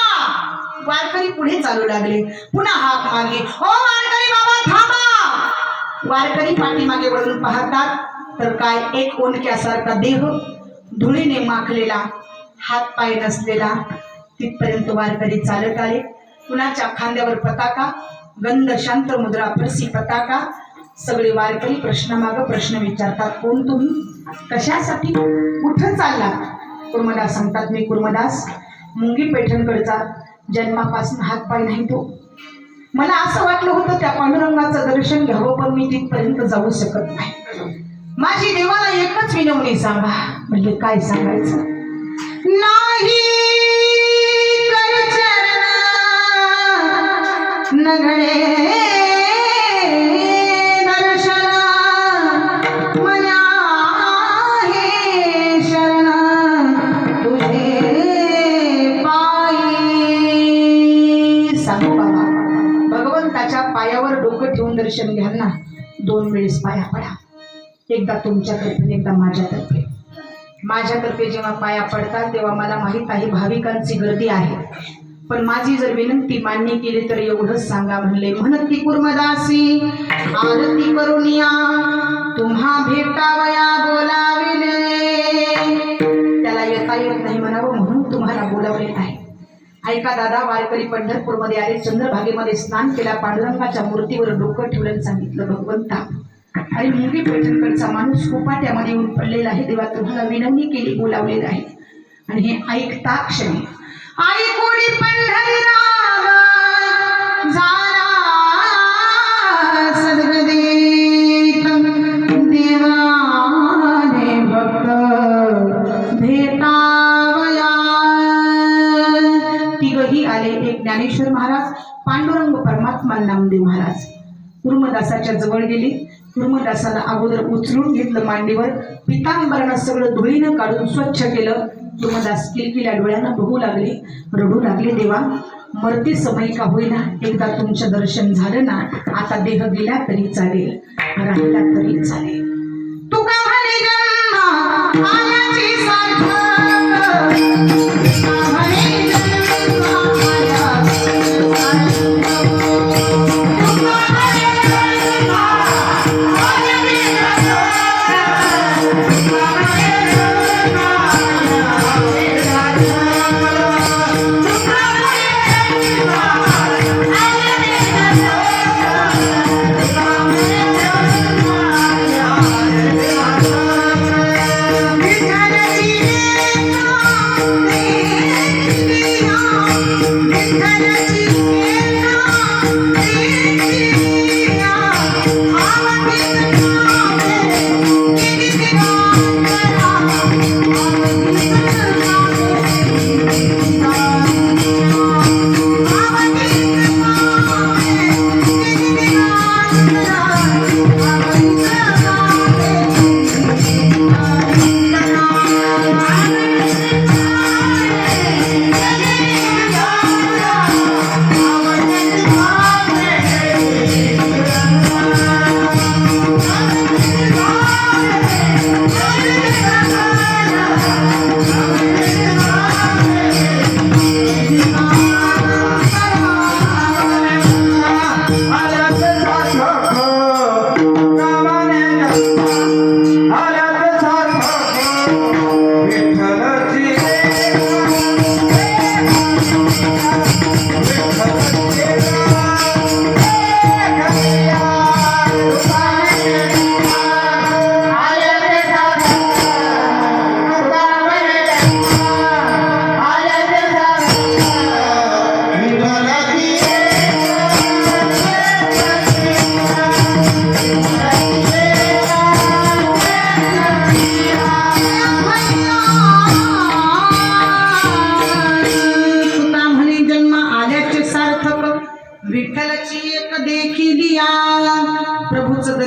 वारकरी पुढे चालू लागले. पुन्हा हाक मारली. ओ वारकरी बाबा थांबा. वारकरी पाठीमागे वळून पाहतात तर काय एक ओंडक्यासारखा देह, धुळीने माखलेला, हात पाय नसलेला. तिथपर्यंत वारकरी चालत आले. कुणाच्या खांद्यावर पताका, गंध शांत मुद्रा फरसी पताका. सगळे वारकरी प्रश्नामाग प्रश्न विचारतात. कोण तुम्ही? कशासाठी? कुठं चालला? कुर्मदास सांगतात मी कुर्मदास मुंगी पैठणकडचा. जन्मापासून हात पाय नाही तो. मला असं वाटलं होतं त्या पांडुरंगाचं दर्शन घ्यावं पण मी तिथपर्यंत जाऊ शकत नाही. माझी देवाला एकच विनवणी सांगा. म्हणजे काय सांगायचं? नाही कर चरण नगळे दर्शन मना हे शरण तुझे पायी. सांगू बाबा भगवंताच्या पायावर डोकं ठेवून दर्शन घ्याल ना. 2 वेळेस पाया पडा. एकदा तुमच्यातर्फे एकदा माझ्यातर्फे. माझ्यातर्फे जेव्हा पाया पडतात तेव्हा मला माहीत आहे भाविकांची गर्दी आहे. पण माझी जर विनंती मान्य केली तर एवढंच सांगा. म्हणले म्हणती कुर्मदासी आरती करुनिया तुम्हा भेटावया बोलाविले. त्याला येता येत नाही म्हणावं म्हणून तुम्हाला बोलावले आहे. ऐका दादा. वारकरी पंढरपूरमध्ये आले. चंद्रभागेमध्ये स्नान केला. पांडुरंगाच्या मूर्तीवर डोकं ठेवलं. सांगितलं भगवंता आणि मुंगी पैठणकडचा माणूस कुपाट्यामध्ये येऊन पडलेला आहे. देवा तुम्हाला विनवणी केली, बोलावलेलं आहे. आणि हे ऐकता क्षणी आई कोणी पंढरी राग झाला सद्गदीत देवाने भक्त भेटावया. तिघही आले. एक ज्ञानेश्वर महाराज, पांडुरंग, परमात्मा नामदेव महाराज. कुर्मदासाच्या जवळ गेली. कुर्मदासाला अगोदर उचलून घेतलं मांडीवर. पितांबरानं सगळं धुळीनं काढून स्वच्छ केलं. कुर्मदास किलकिल्या डोळ्यानं बघू लागले, रडू लागले. देवा मरते समय का होईना एकदा तुमचं दर्शन झालं ना. आता देह गेला तरी चालेल, राहिला तरी चालेल. तुका म्हणे जन्म आल्याची सार्थक.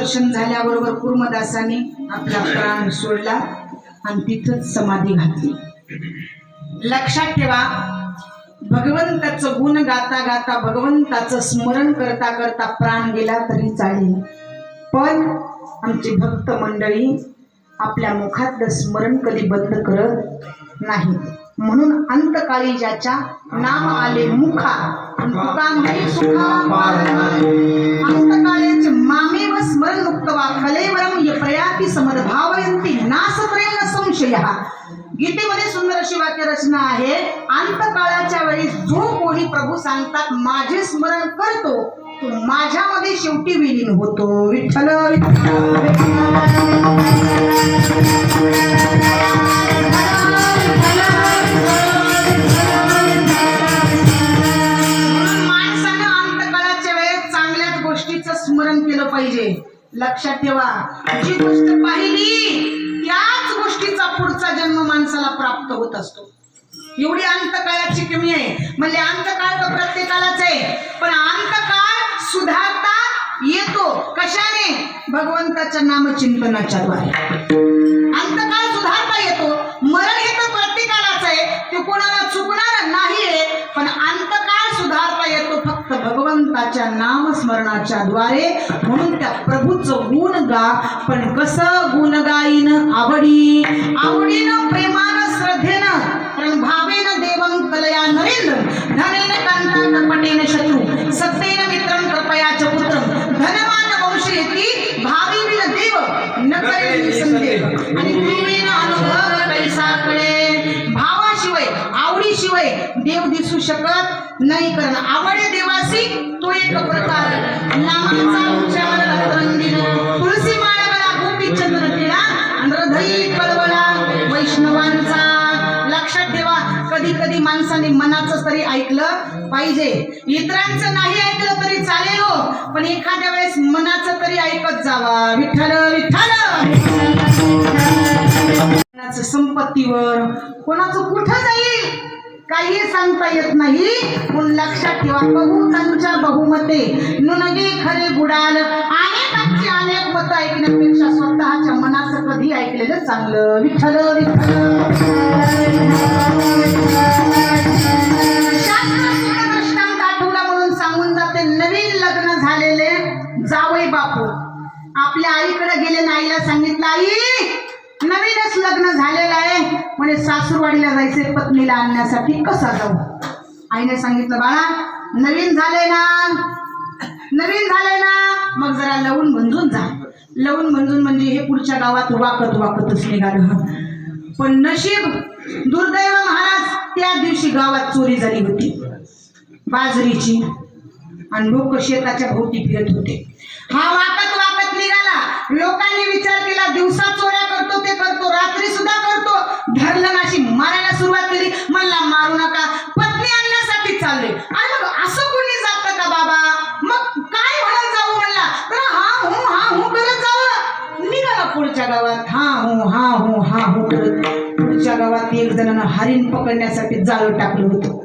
दर्शन झाल्याबरोबर कुर्मदासांनी आपला प्राण सोडला आणि तिथंच समाधी घातली. लक्षात ठेवा, भगवंताचं गुण गाता गाता भगवंताचं स्मरण करता करता प्राण गेला तरी चालेल, पण आमची भक्त मंडळी आपल्या मुखातलं स्मरण कधी बंद करत नाही. म्हणून अंतकाळी ज्याच्या नाम आले मुखा तुका म्हणे सुखा अंतकाळेचे मामे व स्मरण मुक्त वा कलेवरम ये प्रयाती समदभावयंती नासत्रेण संशयः. गीतेमध्ये सुंदर अशी वाक्य रचना आहे. अंतकाळाच्या वेळी जो कोणी प्रभू सांगतात माझे स्मरण करतो तो माझ्यामध्ये शेवटी विलीन होतो. विठ्ठल माणसानं अंतकाळाच्या वेळेत चांगल्याच गोष्टीचं स्मरण केलं पाहिजे. लक्षात ठेवा, जी गोष्ट पाहिली त्याच गोष्टीचा पुढचा जन्म माणसाला प्राप्त होत असतो. एवढी अंतकाळाची किमी आहे. म्हणजे अंतकाळ तर प्रत्येकालाच आहे, पण अंतकाळ सुधारता येतो कशाने? भगवंताच्या नामचिंतनाच्या द्वारे अंतकाळ सुधारता येतो. मरण हे तर प्रत्येकालाच आहे, ते कोणाला चुकणार नाहीये, पण अंतकाळ सुधारता येतो फक्त भगवंताच्या नामस्मरणाच्या द्वारे. म्हणून त्या प्रभूचं गुण गा, पण कसं गुण गाईन? आवडीनं प्रेमानं श्रद्धेनं कारण भावेन देवं कलया नरेंद्र धनेन कांतान पटेन शत्रू सत्तेन मित्रं कृपयाच पुत्रं धनवान वंशयती भावीन देव न करेल संदेह आणि प्रेमेन अनुभव कैसा कळे. भावाशिवाय आवडीशिवाय देव दिसू शकत नाही, कारण आवडे देवासी तो एक प्रकार नामाचा उच्चार रंगीन तुळसी माळा गळा गोपी चंद्र टिळा हृदयी कळवळा वैष्णवांचा. लक्षात ठेवा, कधी कधी माणसाने मनाचं तरी ऐकलं पाहिजे. इतरांचं नाही ऐकलं तरी चालेल हो, पण एखाद्या वेळेस मनाचं तरी ऐकत जावा. विठ्ठल विठ्ठल. कोणाचं संपत्तीवर कोणाचं कुठं जाईल काही सांगता येत नाही. पण लक्षात ठेवा, बहुतांच्या बहुमते नुनगे खरे बुडाल. अनेकांची अनेक मत ऐकण्यापेक्षा स्वतःच्या मनाचं कधी ऐकलेलं चांगलं. विठ्ठल विठ्ठल. दृष्टांत आठवला म्हणून सांगून जाते. नवीन लग्न झालेले जावई बापू आपल्या आईकडे गेले, आईला सांगितलं आई नवीनच लग्न झालेलं आहे, म्हणजे सासूरवाडीला जायचे पत्नीला आणण्यासाठी, कसा जाऊ? आईने सांगितलं बाळा नवीन झालंय ना, मग जरा लवून भंजून जा. लवून भंजून म्हणजे हे पुढच्या गावात वाकतच निघालं. पण नशीब दुर्दैव महाराज, त्या दिवशी गावात चोरी झाली होती बाजरीची आणि लोक शेताच्या भोवती फिरत होते. हा वाकत निघाला. लोकांनी विचार केला दिवसा चोऱ्या करतो ते करतो, रात्री सुद्धा करतो. धरलं अशी मारायला सुरुवात केली. म्हणला मारू नका, पत्नी आणण्यासाठी चालले. आणि मग असं कोणी जातं का बाबा? मग काय म्हणत जाऊ म्हणला, तर हा हूं करत जावं. निघाला पुढच्या गावात हा हूं करत. पुढच्या गावात एक जणांना हरिण पकडण्यासाठी जाळं टाकलं होतं.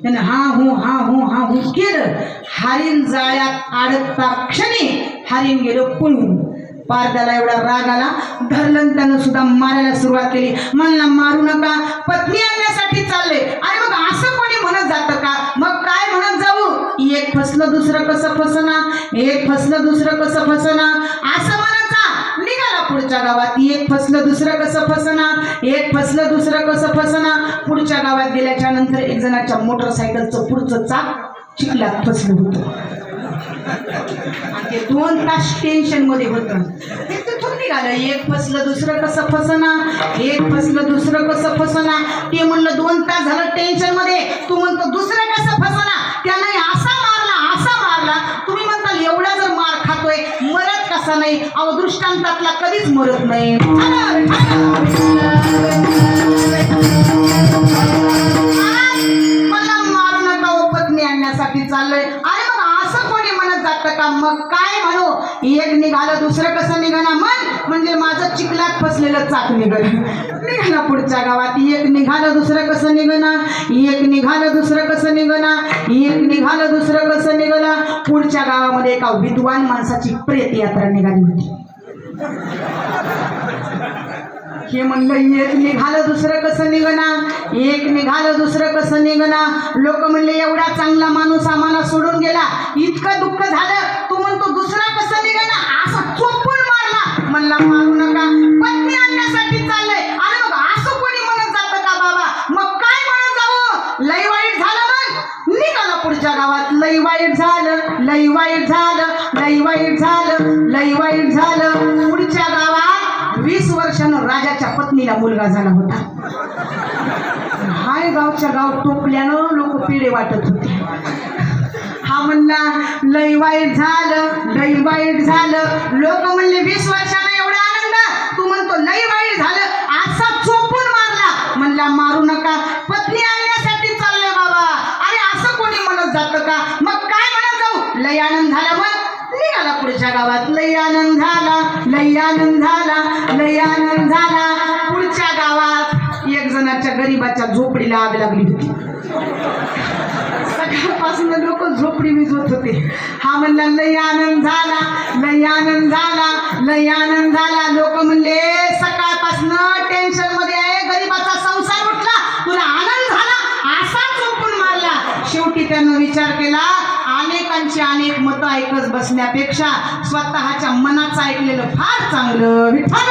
त्याने हा हूं केलं. हरिण जाळ्यात अडकता क्षणी हरिण गेलं पळून. पारद्याला एवढा राग आला, धरलं त्यानं सुद्धा मारायला सुरुवात केली. म्हणला मारू नका, पत्नी आणण्यासाठी चालले. आणि मग असं कोणी म्हणत जातं का? मग काय म्हणत जाऊ? एक फसलं दुसरं कसं फसना, एक फसलं दुसरं कसं फसना असं म्हणत जा. निघाला पुढच्या गावात. एक फसलं दुसरं कसं फसना, एक फसलं दुसरं कसं फसना. पुढच्या गावात गेल्याच्या नंतर एक जणाच्या मोटरसायकलचं पुढचं चाक चिखलात फसलं होतं. आणि ते 2 तास टेन्शन मध्ये होतं. ते तिथून निघालं. एक फसलं दुसरं कसं फसना, एक फसलं दुसरं कसं फसना. ते म्हणलं 2 तास झालं टेन्शन मध्ये. तू म्हणतो दुसरं कसं फसना, त्याने असा मारला. तुम्ही म्हणता एवढा जर मार खातोय मरत कसा नाही? अहो दृष्टांतातला कधीच मरत नाही. मला मारू नका, पत्नी आणण्यासाठी चाललंय. अरे मग असं कोणी म्हणत जातं का? मग काय म्हणू? एक निघालं दुसरं कसं निघाना. म्हणजे माझं नुसतं चिखलात फसलेलं चाक निघाला पुढच्या गावात. एक निघालं दुसरं कसं निघना, एक निघालं दुसरं कसं निघना, एक निघालं दुसरं कसं निघाला. पुढच्या गावामध्ये एका विद्वान माणसाची प्रेत यात्रा निघाली होती. हे म्हणलं एक निघालं दुसरं कसं निघना, एक निघालं दुसरं कसं निघना. लोक म्हणले एवढा चांगला माणूस आम्हाला सोडून गेला, इतकं दुःख झालं, तू म्हणतो दुसरा कसं निघना. असं चोपून मारला. म्हणला मारू नका, पत्नी आणण्यासाठी चाललंय. अरे मग असं कोणी म्हणत जातं का बाबा? मग काय म्हणत जाऊ? लई वाईट झालं. मग निघाला पुढच्या गावात. लई वाईट झालं, लई वाईट झालं, लई वाईट झालं, लई वाईट झालं. पुढच्या गावात 20 वर्षानं राजाच्या पत्नीला मुलगा झाला होता. हाय गावच्या गाव टोपल्यानं लोक पिढे वाटत होते. हा म्हणला लई वाईट झालं, लई वाईट झालं. लोक म्हणले 20 वर्षानं एवढा आनंद, तू म्हणतो लई वाईट झालं. असा चोपून मारला. म्हणला मारू नका, पत्नी आणण्यासाठी चालले बाबा. अरे असं कोणी म्हणत जातं का? मग काय म्हणत जाऊ? लई आनंद झाला. मग निघाला पुढच्या गावात. लई आनंद झाला, लई आनंद झाला, लई आनंद झाला. पुढच्या गावात एक जणाच्या गरीबाच्या झोपडीला आग लागली होती. सकाळपासून लोक झोपडी विझवत होते. हा म्हणला लई आनंद झाला, लई आनंद झाला, लई आनंद झाला. लोक म्हणले सकाळपासून टेन्शन मध्ये आहे, गरीबाचा संसार उठला, तुला आनंद झाला. असा झोपून मारला. शेवटी त्यानं विचार केला, अनेकांची अनेक मतं ऐकत बसण्यापेक्षा स्वतःच्या मनाचं ऐकलेलं फार चांगलं. विठ्ठल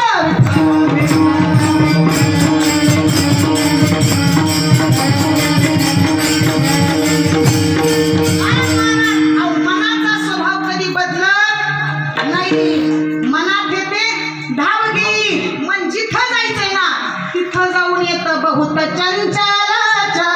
मनाचा स्वभाव कधी बदलत नाही. मनात येते धाव घे, मन जिथं जायचंय ना तिथं जाऊन येतं. बहुत चंचलाचा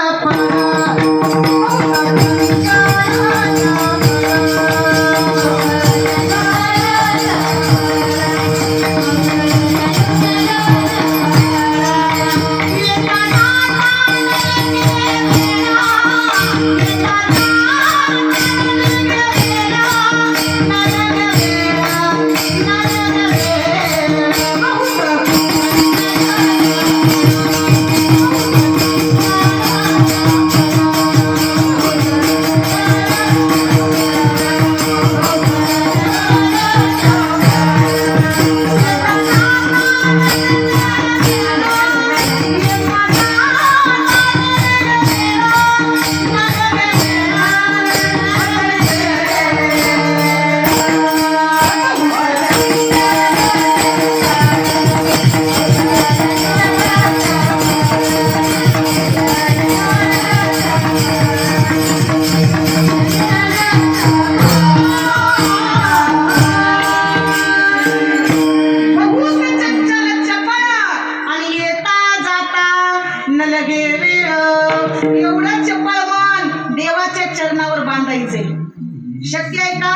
शक्य आहे का?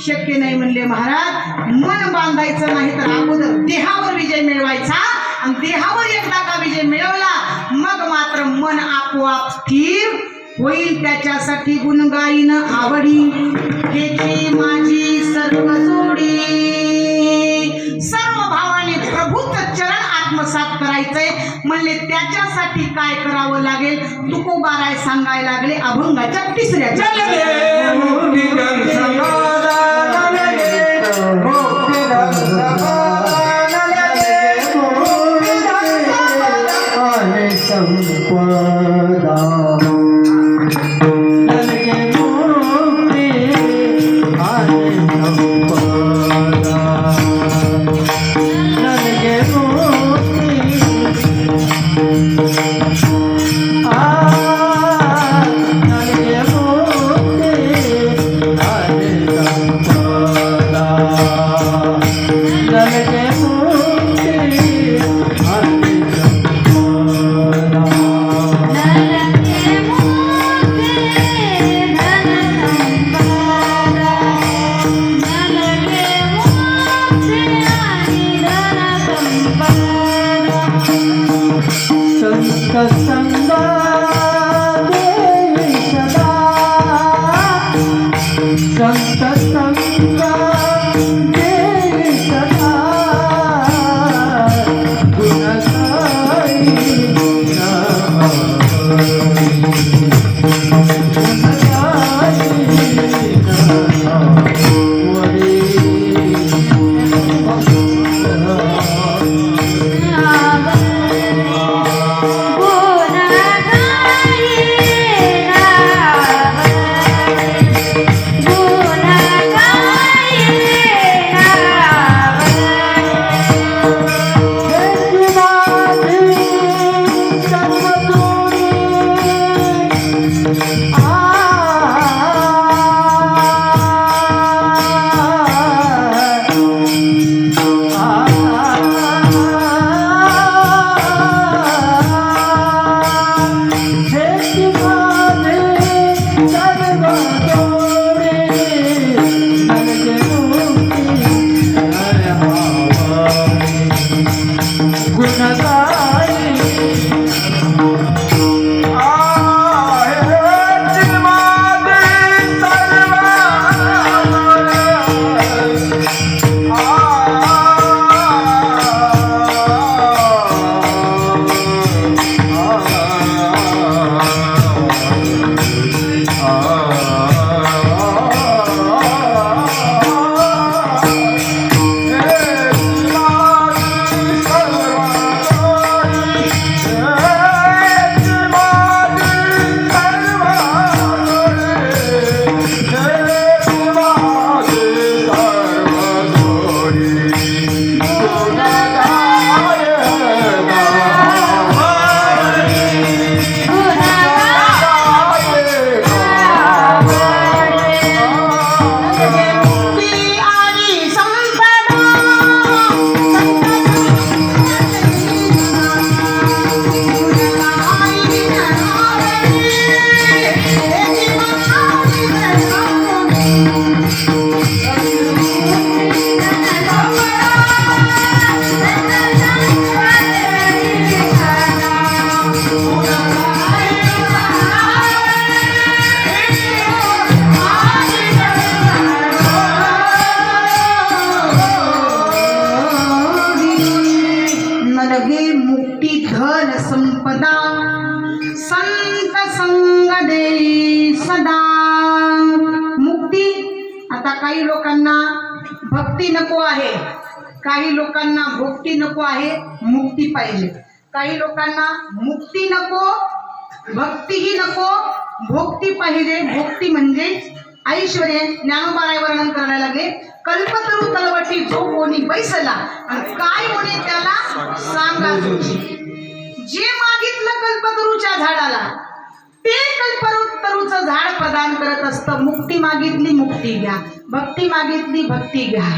शक्य नाही म्हणले महाराज. मन बांधायचं नाही तर अगोदर देहावर विजय मिळवायचा, आणि देहावर एकदा का विजय मिळवला मग मात्र मन आपोआप स्थिर होईल. त्याच्यासाठी गुण गाईन आवडी, हेची माझी सर्व जोडी. सर्व भावाने प्रभूचं चरण आत्मसात करायचंय म्हणले. त्याच्यासाठी काय करावं लागेल? तुकोबाराय सांगायला लागले अभंगाच्या 3ऱ्या संत संग देई सदा काही लोकांना भक्ती नको आहे, काही लोकांना भोक्ती नको आहे, मुक्ती पाहिजे. काही लोकांना मुक्ती नको, भक्तीही नको, भोक्ती पाहिजे. भोक्ती म्हणजे ऐश्वर्य. ज्ञानोबाराय वर्णन करायला लागले, कल्पतरू तलवटी जो कोणी बैसला आणि काय म्हणे त्याला सांगा तुझी. जे मागितलं कल्पतरूच्या झाडाला ते कल्पतरूचं झाड प्रदान करत असतं. मुक्ती मागितली मुक्ती घ्या, भक्ती मागितली भक्ती घ्या,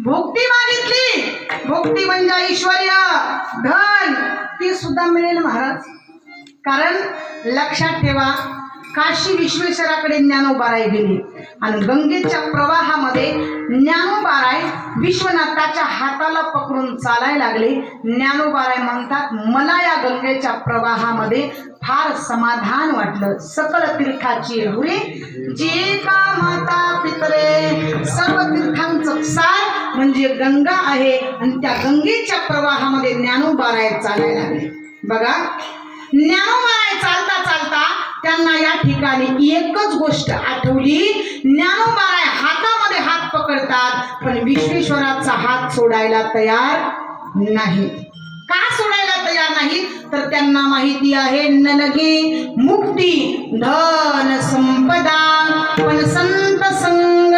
भोक्ती मागितली, भोक्ती म्हणजे ऐश्वर्य धन ती सुद्धा मिळेल महाराज. कारण लक्षात ठेवा, काशी विश्वेश्वराकडे ज्ञानोबाराय गेली आणि गंगेच्या प्रवाहामध्ये ज्ञानोबाराय विश्वनाथाच्या हाताला पकडून चालायला लागले. ज्ञानोबाराय म्हणतात, मला या गंगेच्या प्रवाहामध्ये फार समाधान वाटलं. सकल तीर्थाची रुई जे का माता पितरे, सर्व तीर्थांचं सार म्हणजे गंगा आहे आणि त्या गंगेच्या प्रवाहामध्ये ज्ञानोबाराय चालायला लागले. बघा, ज्ञानोबाराय चालता चालता त्यांना या ठिकाणी एकच गोष्ट आठवली. ज्ञानोबाराय हातामध्ये हात पकडतात पण विश्वेश्वराचा हात सोडायला तयार नाही. का सोडायला तयार नाही? तर त्यांना माहिती आहे, न लगे मुक्ती धन संपदा पण संत संग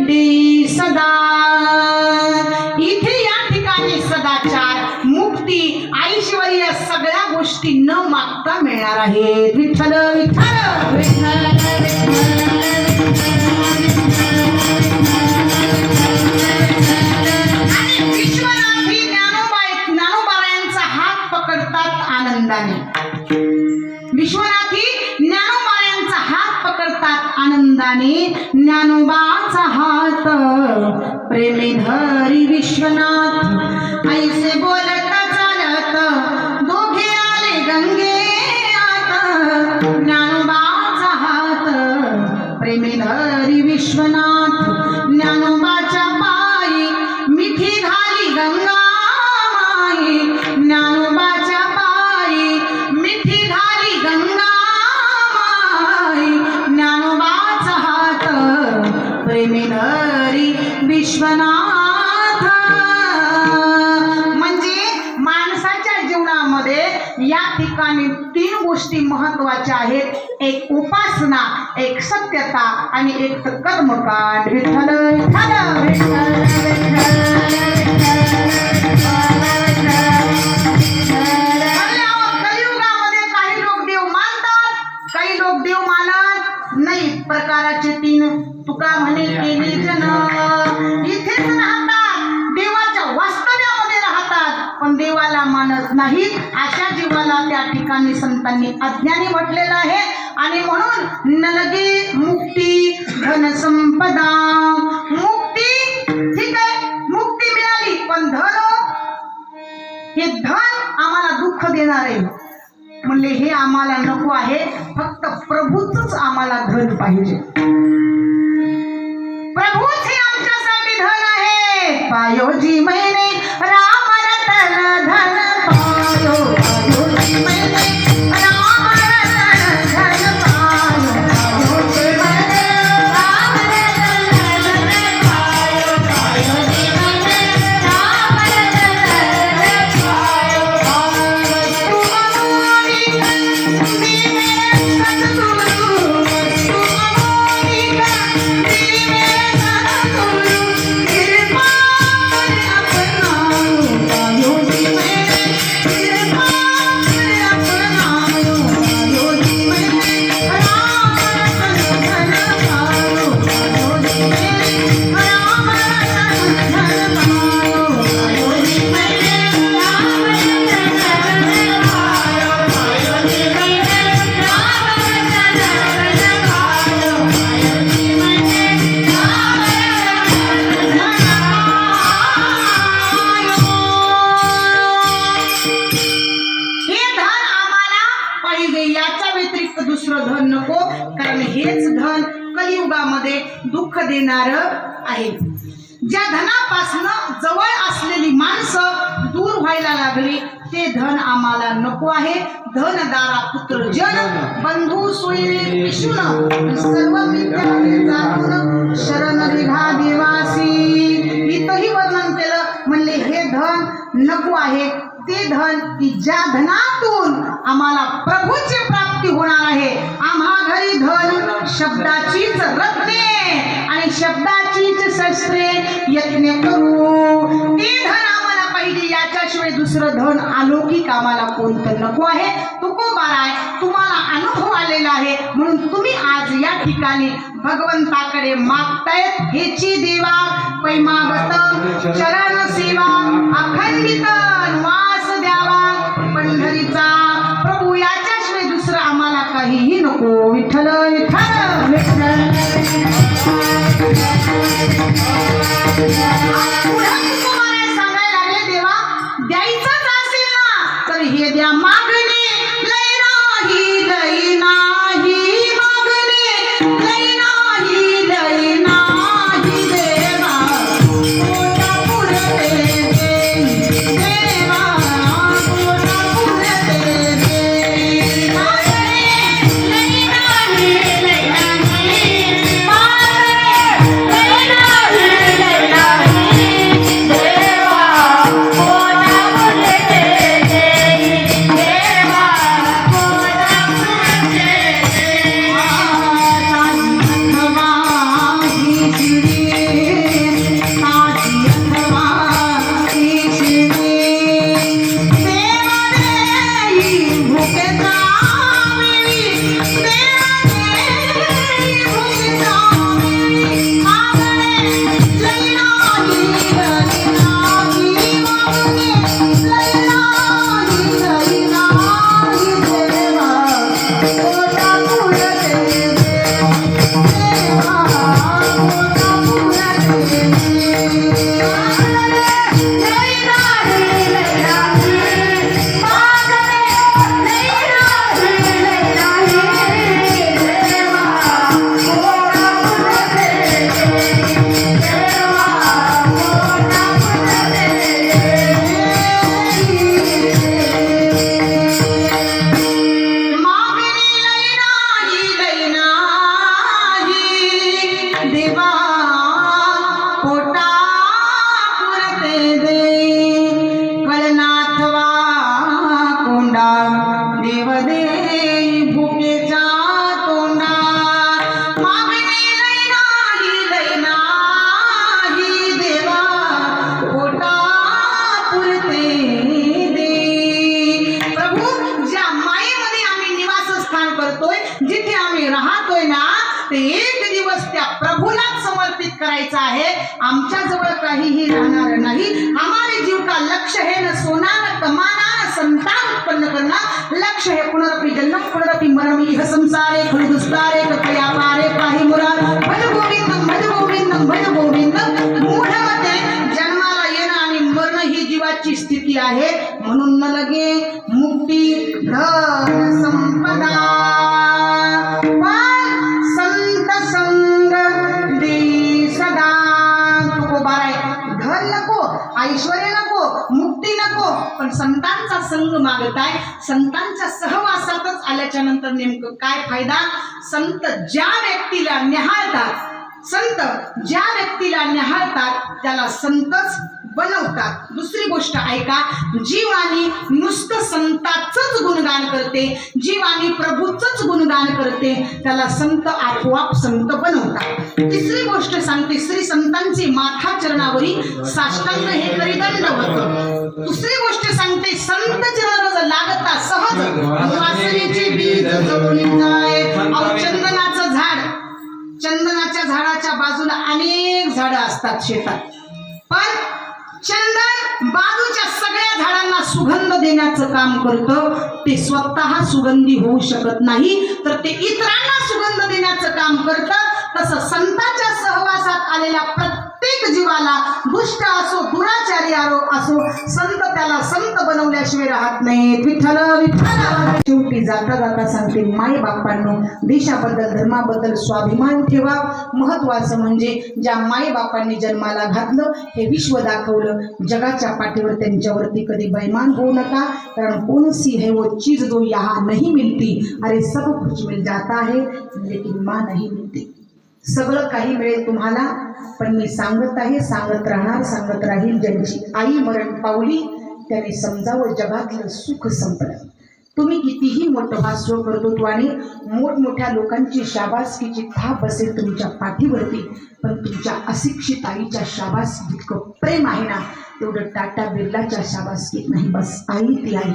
दी सदा. इथे या ठिकाणी सदाचार, मुक्ती, ऐश्वर्य सगळ्या गोष्टी न मागता मिळणार आहेत. विठ्ठल विठ्ठल विठ्ठल आणि विश्वनाथी ज्ञानोबारायांचा हात पकडतात आनंदाने. विश्वनाथी ज्ञानोबारायांचा हात पकडतात आनंदाने. ज्ञानोबाचा हात प्रेमी धरी विश्वनाथ ऐसे बोलता चालत दोघे आले गंगे आत. ज्ञानोबाचा हात प्रेमी धरी विश्वनाथ, ज्ञानोबाच्या पायी मिठी घाली गंगा माई. ज्ञानोबाच्या पायी मिठी घाली गंगा माई. ज्ञानोबाचा हात प्रेमी धरी विश्वनाथ. म्हणजे माणसाच्या जीवनामध्ये या ठिकाणी तीन गोष्टी महत्वाच्या आहेत. एक उपासना, एक सत्यता आणि एक कर्मकांड. विठ्ठल विठ्ठल विठ्ठल कलियुगामध्ये काही लोक देव मानतात, काही लोक देव मानत नाही. प्रकाराचे तीन तुका म्हणे केली जन. इथेच राहतात, देवाच्या वास्तव्यामध्ये राहतात पण देवाला मानत नाहीत. अशा जीवाला त्या ठिकाणी संतांनी अज्ञानी म्हटलेलं आहे. आणि म्हणून न लगे मुक्ती धन संपदा. मुक्ती ठीक आहे, मुक्ती मिळाली पण धन हे धन आम्हाला दुःख देणार आहे. म्हणले हे आम्हाला नको आहे, फक्त प्रभूच आम्हाला धन पाहिजे. प्रभूच हे आमच्यासाठी धन आहे. पायोजी मैने राम रतन धन पायो, पायोजी मैने राम रतन धन पायो, पायोजी मैने राम रतन धन पायो, पायोजी मैने राम रतन धन पायो. दुसरं धन नको, कारण हेच धन कलियुगामध्ये दुःख देणार आहे. ज्या धनापासून जवळ असलेली माणसं दूर व्हायला लागली ते धन आम्हाला नको आहे. धनदारा पुत्र जन बंधू सोयरे विष्णू सर्व मित्रांनी जाऊन शरण निघा देवासी. इथंही वर्णन केलं. म्हणले हे धन नको आहे, ते धन की ज्या धनातून आम्हाला प्रभूची प्राप्ती होणार आहे. आम्हा घरी धन शब्दाचीच रत्ने आणि शब्दाचीच शस्त्रे यज्ञ करू. ते धन आम्हाला पाहिजे, याच्याशिवाय दुसरं धन अलौकिक आम्हाला कोणतं नको आहे. तुकोबाराय तुम्हाला अनुभव आलेला आहे, म्हणून तुम्ही आज या ठिकाणी भगवंताकडे मागतायत. हेची देवा पैमागत चरण सेवा अखंडित वास द्यावा पंढरीचा प्रभू, याच्याशिवाय दुसरं आम्हाला काहीही नको. विठ्ठल विठ्ठल विठ्ठल. सांगायला लागले देवा द्यायचंच असेल ना तर हे द्या. मागणे लय नाही, लय नाही मागणे लय नाही, लय नाही देवा पोटा पुरते दे, देवा पोटा पुरते दे. मागणे लय नाही, लय नाही मागणे लय नाही, लय नाही देवा पोटा पुरते दे, देवा पोटा पुरते दे. करायचा आहे. आमच्या जवळ काहीही राहणार नाही. हमारे जीव का लक्ष्य है न सोना न कमाना न संतान उत्पन्न करना. लक्ष्य है पुनरपि जन्म पुनरपि मरण. इह संसारे खलु दुस्तारे कृपया पारे पाहि मुरार. भज गोविंदम भज गोविंदम भज गोविंदम. मूढमते जन्माला येणं आणि मरण ही जीवाची स्थिती आहे. म्हणून न लगे मुक्ती धन संपदा पण संत संग दे सदा. तुकोबार आहे, धन नको, ऐश्वर्य नको, मुक्ती नको, पण संतांचा संग मागताय. संतांच्या सहवासातच आल्याच्या नंतर नेमकं काय फायदा? संत ज्या व्यक्तीला निहाळतात, संत ज्या व्यक्तीला निहाळतात त्याला संतच बनवतात. दुसरी गोष्ट ऐका, जीवानी नुसतं संताचंच गुणगान करते, जीवानी प्रभूचंच गुणगान करते, त्याला संत आपोआप संत बनवतात. तिसरी गोष्ट सांगते, श्री संतांची माथा चरणावरी साष्टांग हे करी दंडवत. दुसरी गोष्ट सांगते, संत चरण लागता सहज वासनेचे बीज जळून जाय. अहो चंदनाचं झाड, चंदनाच्या झाडाच्या बाजूला अनेक झाडं असतात शेतात, पण चंदन बाजूच्या सगळ्या झाडांना सुगंध देण्याचं काम करतं. ते स्वतः सुगंधी होऊ शकत नाही, तर ते इतरांना सुगंध देण्याचं काम करतं. तसं संतांच्या सहवासात आलेल्या प्रत्येक जीवाला, दुष्ट असो दुराचारी असो, संत त्याला संत बनवल्याशिवाय राहत नाही. विठ्ठल विठ्ठल. शेवटी जाता जाता सांगते, माय बापांनो देशाबद्दल धर्माबद्दल स्वाभिमान ठेवा. महत्वाचं म्हणजे ज्या माय बापांनी जन्माला घातलं, हे विश्व दाखवलं, जगाच्या पाठीवर त्यांच्यावरती कधी बैमान होऊ नका. कारण कौन सी है वो चीज जो यहाँ नहीं मिलती, अरे सब कुछ मिल जाता है लेकिन माँ नहीं मिलती. सगळं काही मिळेल तुम्हाला, पण मी सांगत आहे, सांगत राहणार, सांगत राहील, ज्यांची आई मरण पावली त्याने समजावं जगातलं सुख संपलं. तुम्ही कितीही मोठं भाष्य कर्तृत्वाने मोठमोठ्या लोकांची शाबासकीची थाप असेल तुमच्या पाठीवरती, पण तुमच्या अशिक्षित आईच्या शाबासकीत इतकं प्रेम आहे ना, तेवढं टाटा बिर्लाच्या शाबासकीत नाही. बस आई ती आई,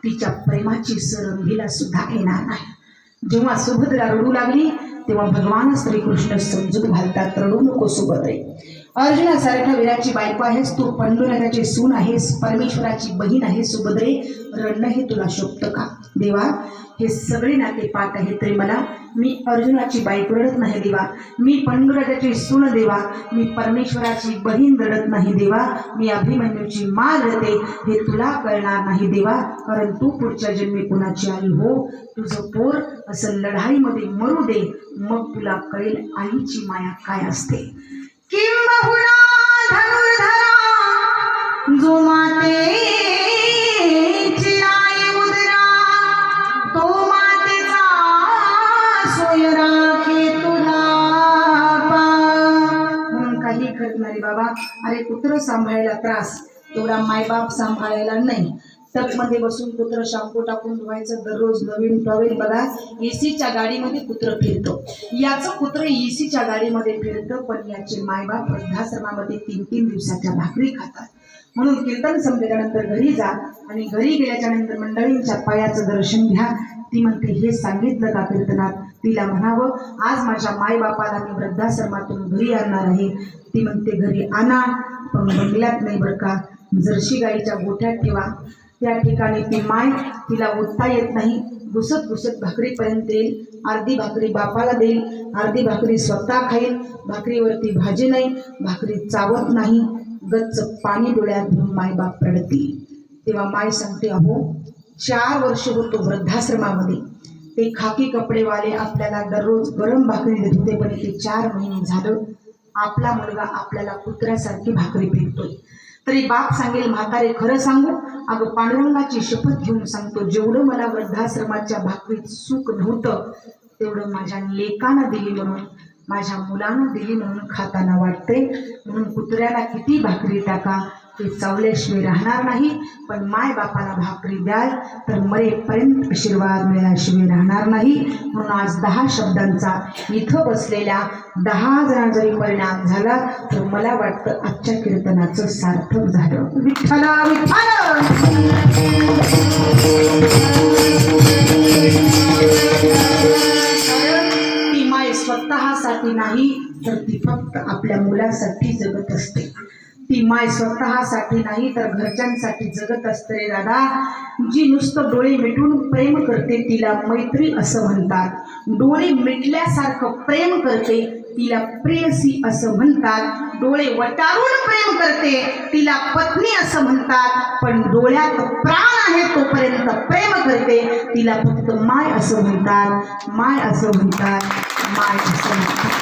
तिच्या प्रेमाची सरंगीला सुद्धा येणार नाही. जेव्हा सुभद्रा रडू लागली तेव्हा भगवान श्रीकृष्ण समजून घालतात, रडू नको सुभद्रे. अर्जुनासारख्या वीराची बायको आहेस तू, पांडुरंगाची सून आहेस, परमेश्वराची बहीण आहे सुभद्रे, रडणं हे तुला शोभतं का? देवा, हे सगळे नाते पाठ आहे तरी मला, मी अर्जुनाची बायको रडत नाही देवा, मी पांडुरंगाची सून देवा, मी परमेश्वराची बहीण रडत नाही देवा, मी अभिमन्यूची माँ रडते, हे तुला कळणार नाही देवा. कारण तू पुढच्या जन्मी कुणाची आई हो, तुझं पोर असं लढाईमध्ये मरू दे, मग तुला कळेल आईची माया काय असते. किंबहुना धनुर्धरा जो मातेची आई उदरा, तो मातेचा सोय राखे तुला पा. म्हणून काही करत नाही बाबा. अरे कुत्र सांभाळायला त्रास, तेवढा मायबाप सांभाळायला नाही. टपमध्ये बसून कुत्र शॅम्पू टाकून धुवायचं, दररोज नवीन टॉवेल. बघा, एसीच्या गाडीमध्ये कुत्र फिरतो, याचं कुत्र एसीच्या गाडीमध्ये फिरतं, पण याचे मायबाप वृद्धाश्रमामध्ये 3-3 दिवसाच्या भाकरी खातात. म्हणून कीर्तन संपल्यानंतर घरी जा आणि घरी गेल्याच्या नंतर मंडळींच्या पायाचं दर्शन घ्या. ती म्हणते, हे सांगितलं का कीर्तनात? तिला म्हणावं, आज माझ्या मायबापाला मी वृद्धाश्रमातून घरी आणणार आहे. ती म्हणते, घरी आणा, पण बंगल्यात नाही बरं का, जर्शी गाईच्या गोठ्यात ठेवा. त्या ठिकाणी ती माय, तिला उठता येत नाही, घुसत घुसत भाकरीपर्यंत येईल. अर्धी भाकरी बापाला देईल, अर्धी भाकरी स्वतः खाईल. भाकरीवरती भाजी नाही, भाकरी चावत नाही, गच्च पाणी डोळ्यात घेऊन मायबाप रडतील. तेव्हा माय सांगते, अहो 4 वर्ष होतो वृद्धाश्रमामध्ये, ते खाकी कपडेवाले आपल्याला दररोज गरम भाकरी देत होते, पण ते 4 महिने झालं आपला मुलगा आपल्याला कुत्र्यासारखी भाकरी फेकतोय. तरी बाप सांगेल, म्हातारे खरं सांगू, अगं पांडुरंगाची शपथ घेऊन सांगतो, जेवढं मला वृद्धाश्रमाच्या भाकरीत सुख नव्हतं तेवढं माझ्या लेकानं दिली म्हणून, माझ्या मुलानं दिली म्हणून खाताना वाटते. म्हणून कुत्र्याला किती भाकरी टाका, ते चावल्याशिवाय राहणार नाही, पण माय बापाला भाकरी द्याल तर मरेपर्यंत आशीर्वाद मिळाल्याशिवाय राहणार नाही. म्हणून आज 10 शब्दांचा इथं बसलेल्या 10 जणांना जरी परिणाम झाला तर मला वाटतं आजच्या कीर्तनाचं सार्थक झालं. विठ्ठल विठ्ठल. ती माय स्वतःसाठी नाही तर ती फक्त आपल्या मुलासाठी जगत असते. ती माय स्वतःसाठी नाही तर घरच्यांसाठी जगत असते रे दादा. जी नुसतं डोळे मिटून प्रेम करते तिला मैत्री असं म्हणतात. डोळे मिटल्यासारखं प्रेम करते तिला प्रेयसी असं म्हणतात. डोळे वटारून प्रेम करते तिला पत्नी असं म्हणतात. पण डोळ्यात प्राण आहे तोपर्यंत प्रेम करते तिला फक्त माय असं म्हणतात. माय असं म्हणतात. माय असं म्हणतात.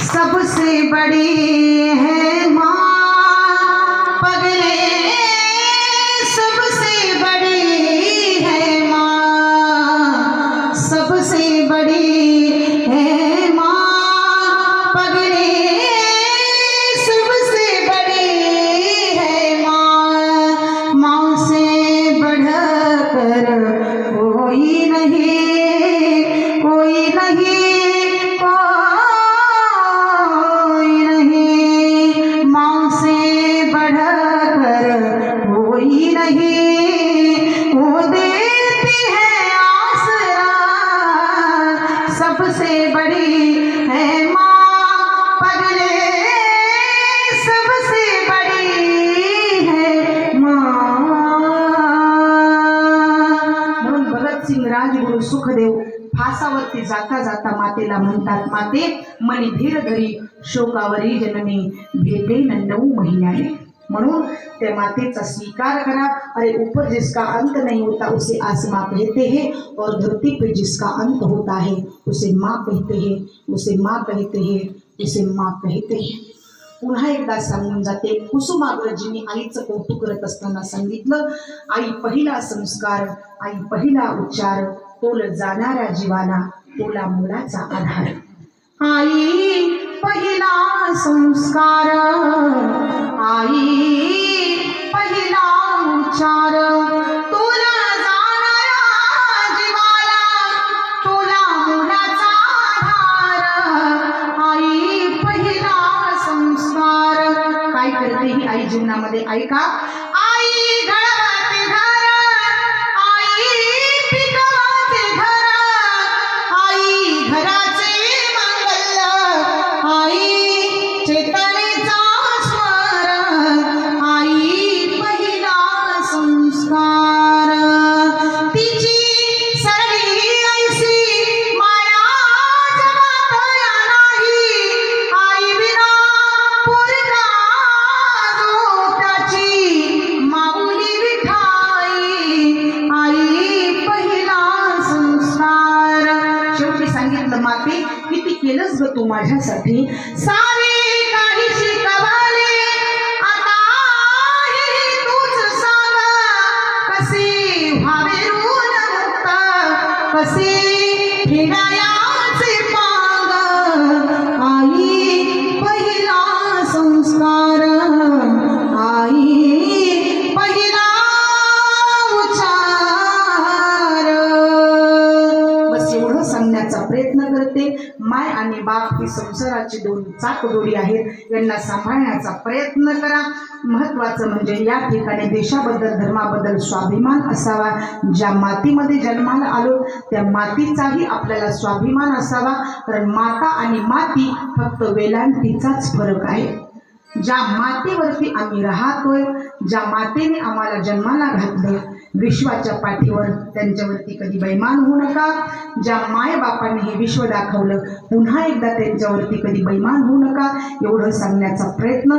सबसे बड़ी है माँ पगले, सबसे बड़ी है माँ, सबसे बड़ी है माँ पगले, सबसे बड़ी है माँ. माँ से बढ़कर कोई नहीं, कोई नहीं, कोई नहीं, वो देती है आसरा. सबसे बड़ी है माँ पगले, सबसे बड़ी है माँ. म्हणून भगतसिंग राजगुरु सुखदेव फासावरती जाता जाता मातेला म्हणतात, माते मनी धीर धरी शोकावरी जननी भेटे 9 महिन्याने. म्हणून त्या मातेचा स्वीकार करा. अरे ऊपर जिसका अंत नहीं होता उसे आसमां कहते हैं और धरती पे जिसका अंत होता है उसे माँ कहते हैं, उसे माँ कहते हैं, उसे माँ कहते हैं. पुन्हा एकदा सांगून जाते. कुसुमाग्रजींनी आईचं कौतुक करत असताना सांगितलं, आई पहिला संस्कार, आई पहिला उच्चार, तोल जाणाऱ्या जीवाला तोला मुलाचा आधार. आई पहिला संस्कार, आई पहिला उच्चार, तुला जाणाऱ्या जीवाला तुला मुलाचा आधार. आई पहिला संस्कार. काय करते ही आई जीवनामध्ये? ऐका. आई घडवते घर, आई पिकवते घर, आई घराचे मंगल, आई चेतनेचा स्वर, आई पहिला संस्कार. तिची सरली ऐसी माया जगात नाही, आई विना पोरगा जो त्याची माऊली विठाई, आई पहिला संस्कार. शेवटी सांगितलं, माते किती केलंस ग तू माझ्यासाठी, सारे काही शिकवले आता ही तूच सांग, कसे व्हावे ऋण मुक्त, कसे फेडायाचे पांग. आई पहिला संस्कार, आई पहिला उच्चार. बस एवढं सांगण्याचा प्रयत्न करते. माय आणि बाप ही संसाराची 2 चाकदोडी आहेत. यांना सांभाळण्याचा प्रयत्न करा. महत्त्वाचं म्हणजे या ठिकाणी देशाबद्दल धर्माबद्दल स्वाभिमान असावा. ज्या मातीमध्ये जन्माला आलो त्या मातीचाही आपल्याला स्वाभिमान असावा. कारण माता आणि माती फक्त वेलांटीचाच फरक आहे. ज्या मातेवरती आम्ही राहतोय, ज्या मातेने आम्हाला जन्माला घातलं, विश्वाच्या पाठीवर त्यांच्यावरती कधी बैमान होऊ नका. ज्या मायबापाने हे विश्व दाखवलं पुन्हा एकदा त्यांच्यावरती कधी बैमान होऊ नका. एवढं सांगण्याचा प्रयत्न